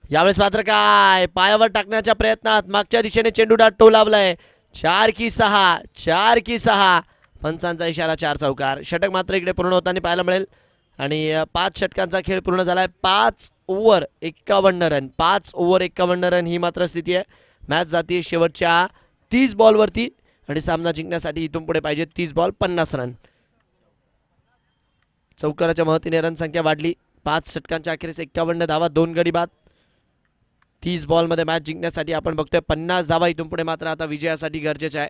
यावेळेस मात्र काय पायावर टाकण्याच्या प्रयत्नात मागच्या दिशेने चेंडू डाट टोलावलाय. 4 की 6 पंचांचा इशारा. 4 चौकार. षटक मात्र इकडे पूर्ण होताना पाहायला मिळेल आणि 5 षटकांचा खेळ पूर्ण झालाय. 5 ओव्हर 51 रन. 5 ओव्हर 51 रन ही मात्र स्थिती आहे. मॅच जाते शेवटच्या 30 बॉलवरती आणि सामना जिंकण्यासाठी इथून पुढे पाहिजे 30 बॉल 50 रन. चौकाराच्या मदतीने रन संख्या वाढली. 5 षटकांच्या अखेरीस 51 धावा 2 गडी बाद. 30 बॉलमध्ये मॅच जिंकण्यासाठी आपण बघतोय 50 धावा इथून पुढे मात्र आता विजयासाठी गरजेचं आहे.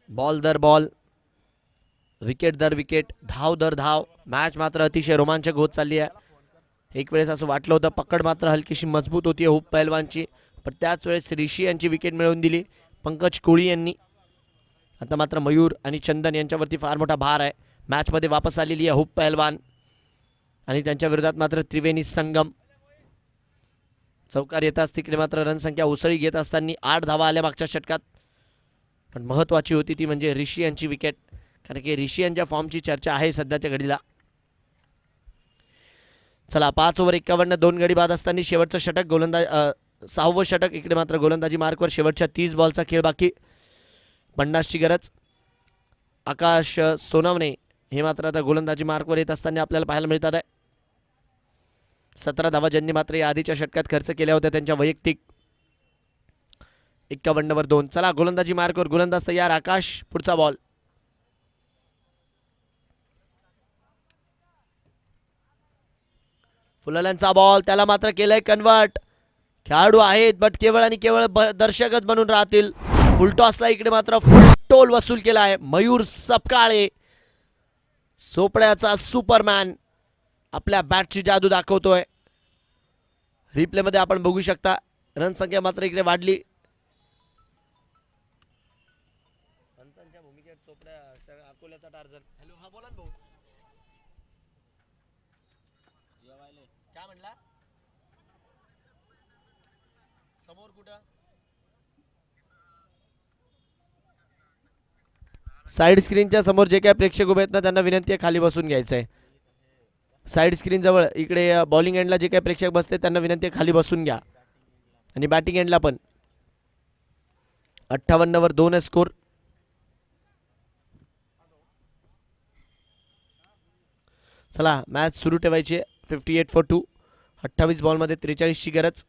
बॉल दर बॉल, विकेट दर विकेट, धाव दर धाव, मॅच मात्र अतिशय रोमांचक होत चालली आहे. एक वेळेस असं वाटलं होतं पकड मात्र हलकीशी मजबूत होती हुप पैलवानची, पण त्याच वेळेस ऋषी यांची विकेट मिळवून दिली पंकज कोळी यांनी. आता मात्र मयूर आणि चंदन यांच्यावरती फार मोठा भार आहे. मॅचमध्ये वापस आलेली आहे हुप पैलवान आणि त्यांच्या विरोधात मात्र त्रिवेणी संगम. चौकार येताच तिकडे मात्र रणसंख्या उसळी घेत असताना 8 धावा आल्या मागच्या षटकात, पण महत्त्वाची होती ती म्हणजे ऋषी यांची विकेट, कारण की ऋषी यांच्या फॉर्मची चर्चा आहे सध्याच्या घडीला. चला 5 ओव्हर 51 2 गडी बाद असताना शेवटचं षटक गोलंदाज 6वं षटक. इकडे मात्र गोलंदाजी मार्कवर शेवटच्या 30 बॉलचा खेळ बाकी. 50ची गरज. आकाश सोनवणे हे मात्र आता गोलंदाजी मार्कवर येत असताना आपल्याला पाहायला मिळतात आहे. 17 धावा ज्यांनी मात्र या आधीच्या षटकात खर्च केल्या होत्या त्यांच्या वैयक्तिक. 51 वर 2. चला गोलंदाजी मार्कवर गोलंदाज तयार. आकाश पुढचा बॉल. फुलल्यांचा बॉल, त्याला मात्र केलंय कन्वर्ट. खेळाडू आहेत बट केवळ आणि केवळ दर्शकच बनून राहतील. फुलटॉसला इकडे मात्र फुल टोल वसूल केला आहे मयूर सपकाळे. सोपड्याचा सुपरमॅन आपल्या बॅटची जादू दाखवतोय. रिप्लेमध्ये आपण बघू शकता रणसंख्या मात्र इकडे वाढली. पंचांच्या भूमिकेत चोपड्या अकोल्याचा टार्झन. हॅलो, हा बोला ना भाऊ. जेवायले काय म्हणला? समोर कुठं? साइड स्क्रीनच्या समोर जे काही प्रेक्षक उभे आहेत ना त्यांना विनंती आहे खाली बसून घ्यायचं आहे. साइड स्क्रीन जवळ इकडे बॉलिंग एंडला जे काही प्रेक्षक बसते त्यांना विनंती आहे खाली बसून घ्या आणि बॅटिंग एंडला पण. 58 वर 2 स्कोर. चला मॅच सुरू ठेवायची. 58 for 2. 28 बॉलमध्ये 43ची गरज.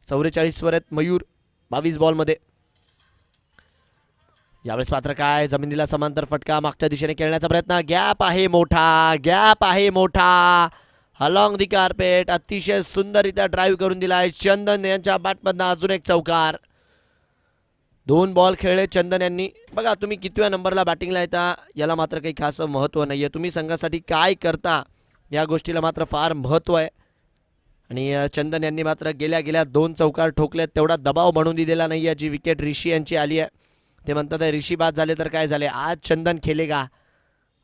44 वर आहेत मयूर 22 बॉलमध्ये. यावेळेस मात्र काय जमिनीला समांतर फटका. मागच्या दिशेने खेळण्याचा प्रयत्न. गॅप आहे मोठा, गॅप आहे मोठा. अलॉंग दी कार्पेट अतिशय सुंदररित्या ड्राईव्ह करून दिलाय चंदन यांच्या बॅटमधनं. अजून एक चौकार. 2 बॉल खेळले चंदन यांनी. बघा तुम्ही कितव्या नंबरला बॅटिंगला येता याला मात्र काही खास महत्त्व नाही आहे. तुम्ही संघासाठी काय करता या गोष्टीला मात्र फार महत्त्व आहे. आणि चंदन यांनी मात्र गेल्या 2 चौकार ठोकल्यात. तेवढा दबाव बनवून दिलेला नाही आहे. जी विकेट ऋषी यांची आली आहे ते म्हणतात ऋषी बाद झाले तर काय झाले, आज चंदन खेळेगा.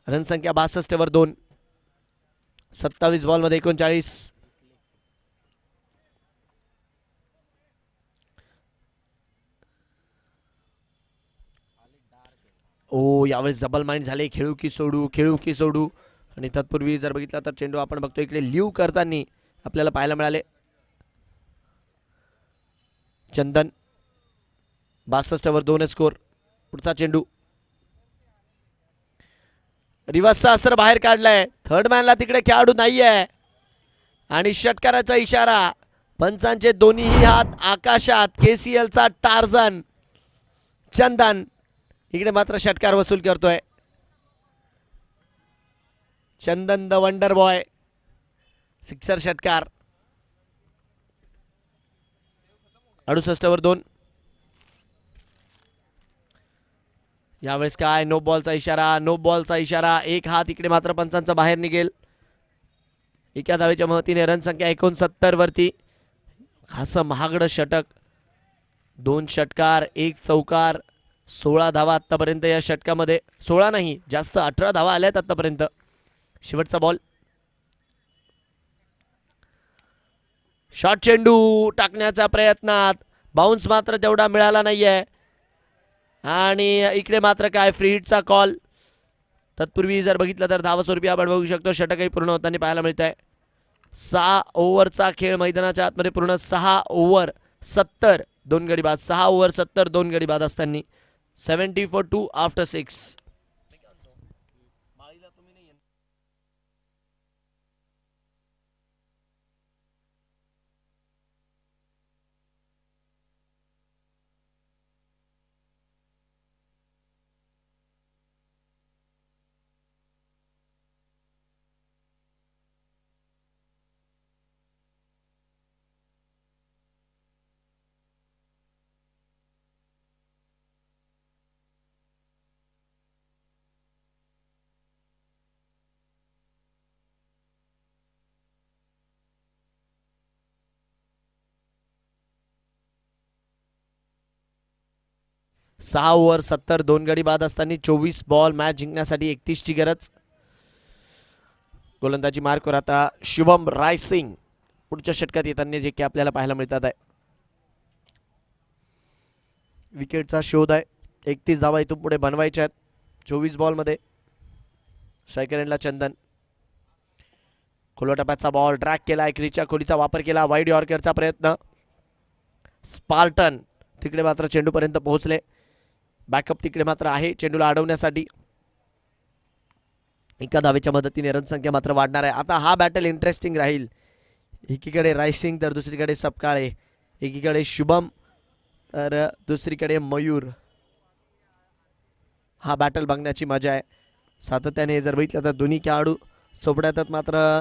रणसंख्या 62 वर 2. 27 बॉलमध्ये 39. ओ यावेळेस डबल माइंड झाले. खेळू की सोडू, खेळू की सोडू. आणि तत्पूर्वी जर बघितला तर चेंडू आपण बघतो इकडे लिव्ह करताना आपल्याला पाहायला मिळाले. चंदन 62 वर 2 स्कोर. पुढचा चेंडू. रिव्हर्सचा अस्त्र बाहेर काढलाय. थर्ड मॅनला तिकडे खेळाडू नाहीये आणि षटकाराचा इशारा. पंचांचे दोन्हीही हात आकाशात. KCLचा टार्झन चंदन इकडे मात्र षटकार वसूल करतोय. चंदन द वंडर बॉय. सिक्सर षटकार. 68 वर 2. यावेळेस काय नो बॉलचा इशारा, नो बॉलचा इशारा. एक हात इकडे मात्र पंचांचा बाहेर निघेल. एका धावेच्या मदतीने रन संख्या 69 वरती. खास महागडं षटक. 2 षटकार 1 चौकार. 16 धावा आतापर्यंत या षटकामध्ये. 16 नाही जास्त 18 धावा आल्यात आतापर्यंत. शेवटचा बॉल. शॉर्ट चेंडू टाकण्याचा प्रयत्नात बाउन्स मात्र तेवढा मिळाला नाहीये. आणि इकडे मात्र काय फ्री हिटचा कॉल. तत्पूर्वी जर बघितलं तर धावास्वरूपी आपण बघू शकतो षटकही पूर्ण होताना पाहायला मिळत आहे. 6 ओव्हरचा खेळ मैदानाच्या आतमध्ये पूर्ण. 6 ओव्हर 70 2 गडी बाद. 6 ओव्हर 70 2 गडी बाद असताना 70 for 2 आफ्टर 6. 6 ओव्हर 70 2 गडी बाद असताना 24 बॉल. मॅच जिंकण्यासाठी 31 ची गरज. गोलंदाजी मार्कवर आता शुभम रायसिंग पुढच्या षटकात येताना जे की आपल्याला पाहायला मिळतात आहे. विकेटचा शोध आहे. 31 धावा इथून पुढे बनवायच्या आहेत 24 बॉलमध्ये. स्ट्रायकर एंडला चंदन. खोलोटप्याचा बॉल ड्रॅग केला. क्रीजच्या खोलीचा वापर केला. वाईड यॉर्करचा प्रयत्न. स्पार्टन तिकडे मात्र चेंडूपर्यंत पोहोचले. बॅकअप तिकडे मात्र आहे चेंडूला अडवण्यासाठी. एका धावेच्या मदतीने रनसंख्या मात्र वाढणार आहे. आता हा बॅटल इंटरेस्टिंग राहील. एकीकडे रायसिंग तर दुसरीकडे सपकाळे. एकीकडे शुभम तर दुसरीकडे मयूर. हा बॅटल बघण्याची मजा आहे. सातत्याने जर बघितलं तर दोन्ही खेळाडू चोपड्यात मात्र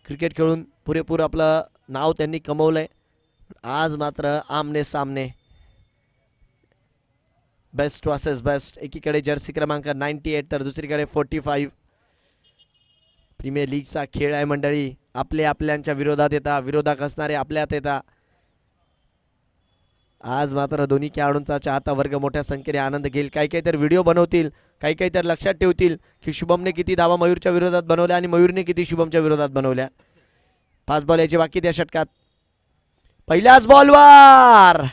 क्रिकेट खेळून पुरेपूर आपलं नाव त्यांनी कमवलंय. आज मात्र आमने सामने बेस्ट वर्सेस बेस्ट. एकीकडे जर्सी क्रमांक 98 तर दुसरीकडे 45. प्रीमियर लीगचा खेळ आहे मंडळी. आपले आपल्यांच्या विरोधात येतात, विरोधक असणारे आपल्यात येतात. आज मात्र दोन्ही खेळाडूंचा चाहता वर्ग मोठ्या संख्येने आनंद घेईल. काही काही तर व्हिडिओ बनवतील, काही काही तर लक्षात ठेवतील की शुभमने किती धावा मयूरच्या विरोधात बनवल्या आणि मयूरने किती शुभमच्या विरोधात बनवल्या. 5 बॉल याचे बाकी त्या षटकात. पहिल्याच बॉलवर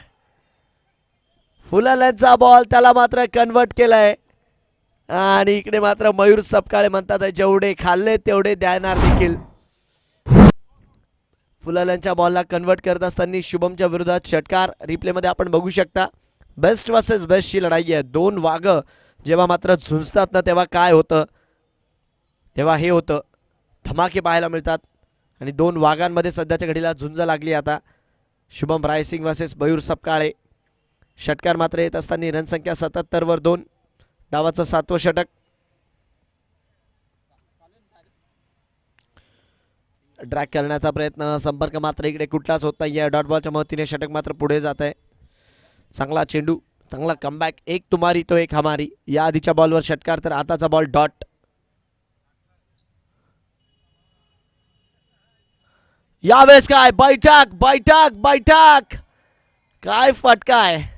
फुलाल्यांचा बॉल त्याला मात्र कन्वर्ट केलाय. आणि इकडे मात्र मयूर सपकाळे म्हणतात जेवढे खाल्ले तेवढे देणार देखील. फुलाल्यांच्या बॉलला कन्वर्ट करत असताना शुभमच्या विरोधात षटकार. रिप्लेमध्ये आपण बघू शकता. बेस्ट वर्सेस बेस्टची लढाई आहे. 2 वाघ जेव्हा मात्र झुंजतात ना तेव्हा काय होतं, तेव्हा हे होतं. धमाके पाहायला मिळतात. आणि 2 वाघांमध्ये सध्याच्या घडीला झुंज लागली आता. Shubham rising versus Mayur Sapkale. षटकार मात्र येत असताना रनसंख्या 77 वर 2. डावाचं 7वं षटक. ड्रॅग करण्याचा प्रयत्न. संपर्क मात्र इकडे कुठलाच होत नाही. डॉट बॉलच्या मदतीने षटक मात्र पुढे जात आहे. चांगला चेंडू, चांगला कमबॅक. एक तुम्हारी तो एक हमारी. या आधीच्या बॉलवर षटकार तर आताचा बॉल डॉट. यावेळेस काय बैठक बैठक बैठक. काय फटका आहे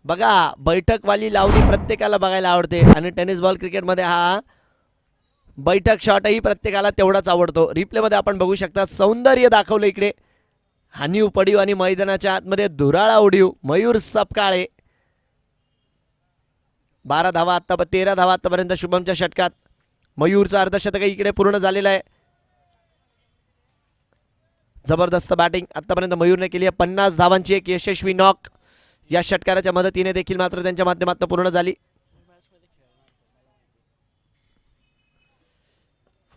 बघा. बैठकवाली लावणी प्रत्येकाला बघायला आवडते. आणि टेनिस बॉल क्रिकेटमध्ये हा बैठक शॉटही प्रत्येकाला तेवढाच आवडतो. रिप्लेमध्ये आपण बघू शकता. सौंदर्य दाखवलं इकडे. हानीव पडीव आणि मैदानाच्या आतमध्ये धुराळा उडीव. मयूर सपकाळे. 12 धावा आत्ता 13 धावा आतापर्यंत शुभमच्या षटकात. मयूरचा अर्धशतक इकडे पूर्ण झालेला आहे. जबरदस्त बॅटिंग आतापर्यंत मयूरने केली आहे. 50 धावांची एक यशस्वी नॉक या षटकाराच्या मदतीने देखील मात्र त्यांच्या माध्यमातून पूर्ण झाली.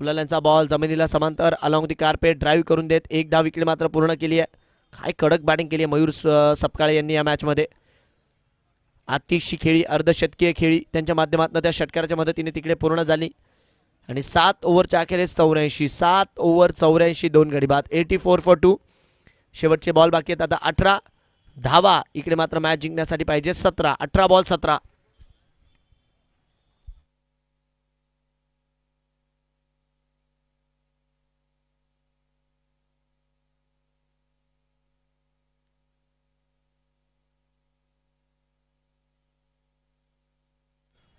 फुलाल्यांचा बॉल जमिनीला समांतर अलॉंग दी कार्पेट ड्राईव्ह करून देत एक धाव इकडे मात्र पूर्ण केली आहे. काय कडक बॅटिंग केली आहे मयूर सपकाळे यांनी या मॅचमध्ये. अतिशय खेळी अर्धशतकीय खेळी त्यांच्या माध्यमातून त्या षटकाराच्या मदतीने तिकडे पूर्ण झाली. आणि 7 ओव्हरच्या अखेरीस 84. 7 ओव्हर 84 2 गडी बाद. 84 for 2. शेवटचे बॉल बाकी आहेत आता 18. धावा इकडे मात्र मॅच जिंकण्यासाठी पाहिजे 17. 18 बॉल 17.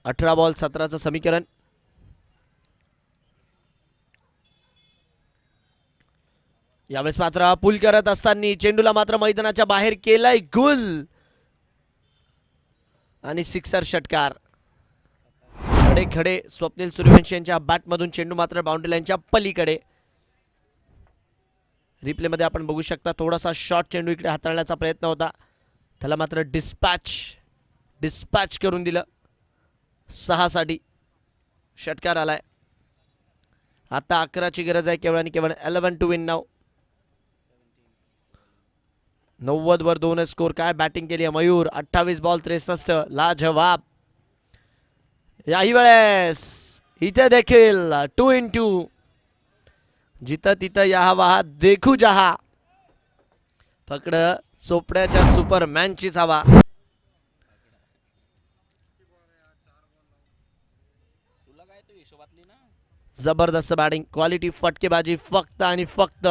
अठरा बॉल 17चं समीकरण. यावेळेस मात्र पुल करत असताना चेंडूला मात्र मैदानाच्या बाहेर केलाय गुल आणि सिक्सर षटकार. खडे खडे स्वप्नील सूर्यवंशी यांच्या बॅटमधून चेंडू मात्र बाउंड्री लाईनच्या पलीकडे. रिप्ले मध्ये आपण बघू शकता थोडासा शॉर्ट चेंडू इकडे हाताळण्याचा प्रयत्न होता, त्याला मात्र डिस्पॅच करून दिलं. 6 साठी षटकार आलाय. आता 11ची गरज आहे केवळ आणि केवळ. 11 टू विन नाव. 90 वर 2 स्कोर. काय बॅटिंग केली आहे मयूर. 28 बॉल 63. लाजवाब. याही वेळेस इथे देखील 2 in 2. जिथं तिथं यहा वहा देखू जहा. फकड चोपड्याच्या सुपरमॅनचीच हवा. जबरदस्त बॅटिंग, क्वालिटी, फटकेबाजी फक्त आणि फक्त.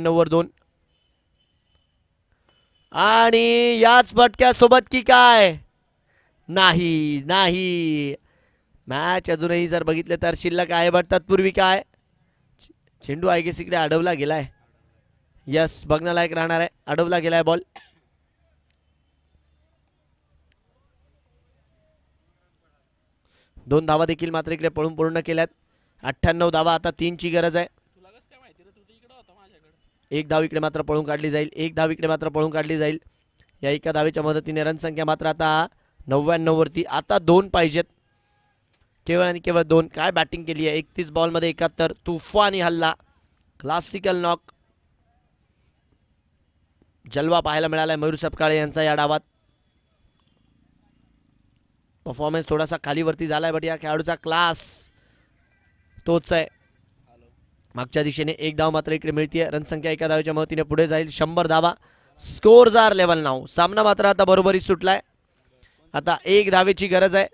वर 2 आणि याच फटक्यासोबत की काय. नाही मॅच अजूनही जर बघितलं तर शिल्लक आहे. बट तत्पूर्वी काय चेंडू आय गेस इकडे अडवला गेलाय. यस, बघण्यालायक राहणार आहे. अडवला गेलाय बॉल. दोन धावा देखील मात्र इकडे पळून पूर्ण केल्यात. 98 धावा. आता 3 ची गरज आहे. एक धाव इकडे मात्र पळून काढली जाईल. या एका धावेच्या मदतीने रनसंख्या मात्र आता 99 वरती. आता 2 पाहिजेत, केवळ आणि केवळ 2. काय बॅटिंग केली आहे. 31 बॉल मध्ये 71. तुफानी हल्ला, क्लासिकल नॉक. जलवा पाहायला मिळालाय मयूर सपकाळे यांचा या डावात. परफॉर्मन्स थोडासा खालीवरती झालाय, बट या खेळाडूचा क्लास तोच आहे. मागच्या दिशेने एक धाव मात्र इकडे मिळतीये. रनसंख्या एका धावेच्या मदतीने पुढे जाईल. 100 धावा. स्कोरजार लेवल नाव. सामना मात्र आता बरोबरी सुटलाय. आता 1 धावेची गरज आहे.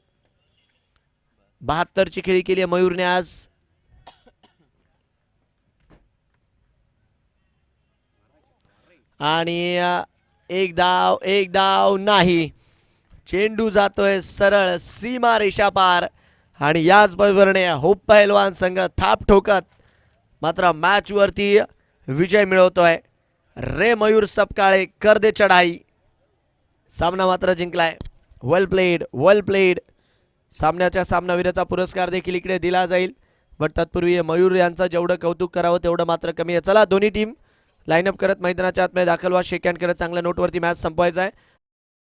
72 ची खेळी केली आहे मयूरने आज. आणि एक धाव नाही. चेंडू जातोय सरळ सीमा रेषा पार. आणि याच बरोबरने होप पहलवान संघ थाप ठोकत मात्र मॅच वरती विजय मिळवतोय. रे मयूर सपकाळे कर दे चढाई. सामना मात्र जिंकलाय. वेल प्लेड. सामन्याच्या सामनावीराचा पुरस्कार देखील इकडे दिला जाईल. बट तत्पूर्वी मयूर यांचं जेवढं कौतुक करावं तेवढं मात्र कमी आहे. चला दोन्ही टीम लाईनअप करत मैदानाच्या आतमध्ये दाखल व्हा. शेक हँड करत चांगल्या नोटवरती मॅच संपवायचा आहे.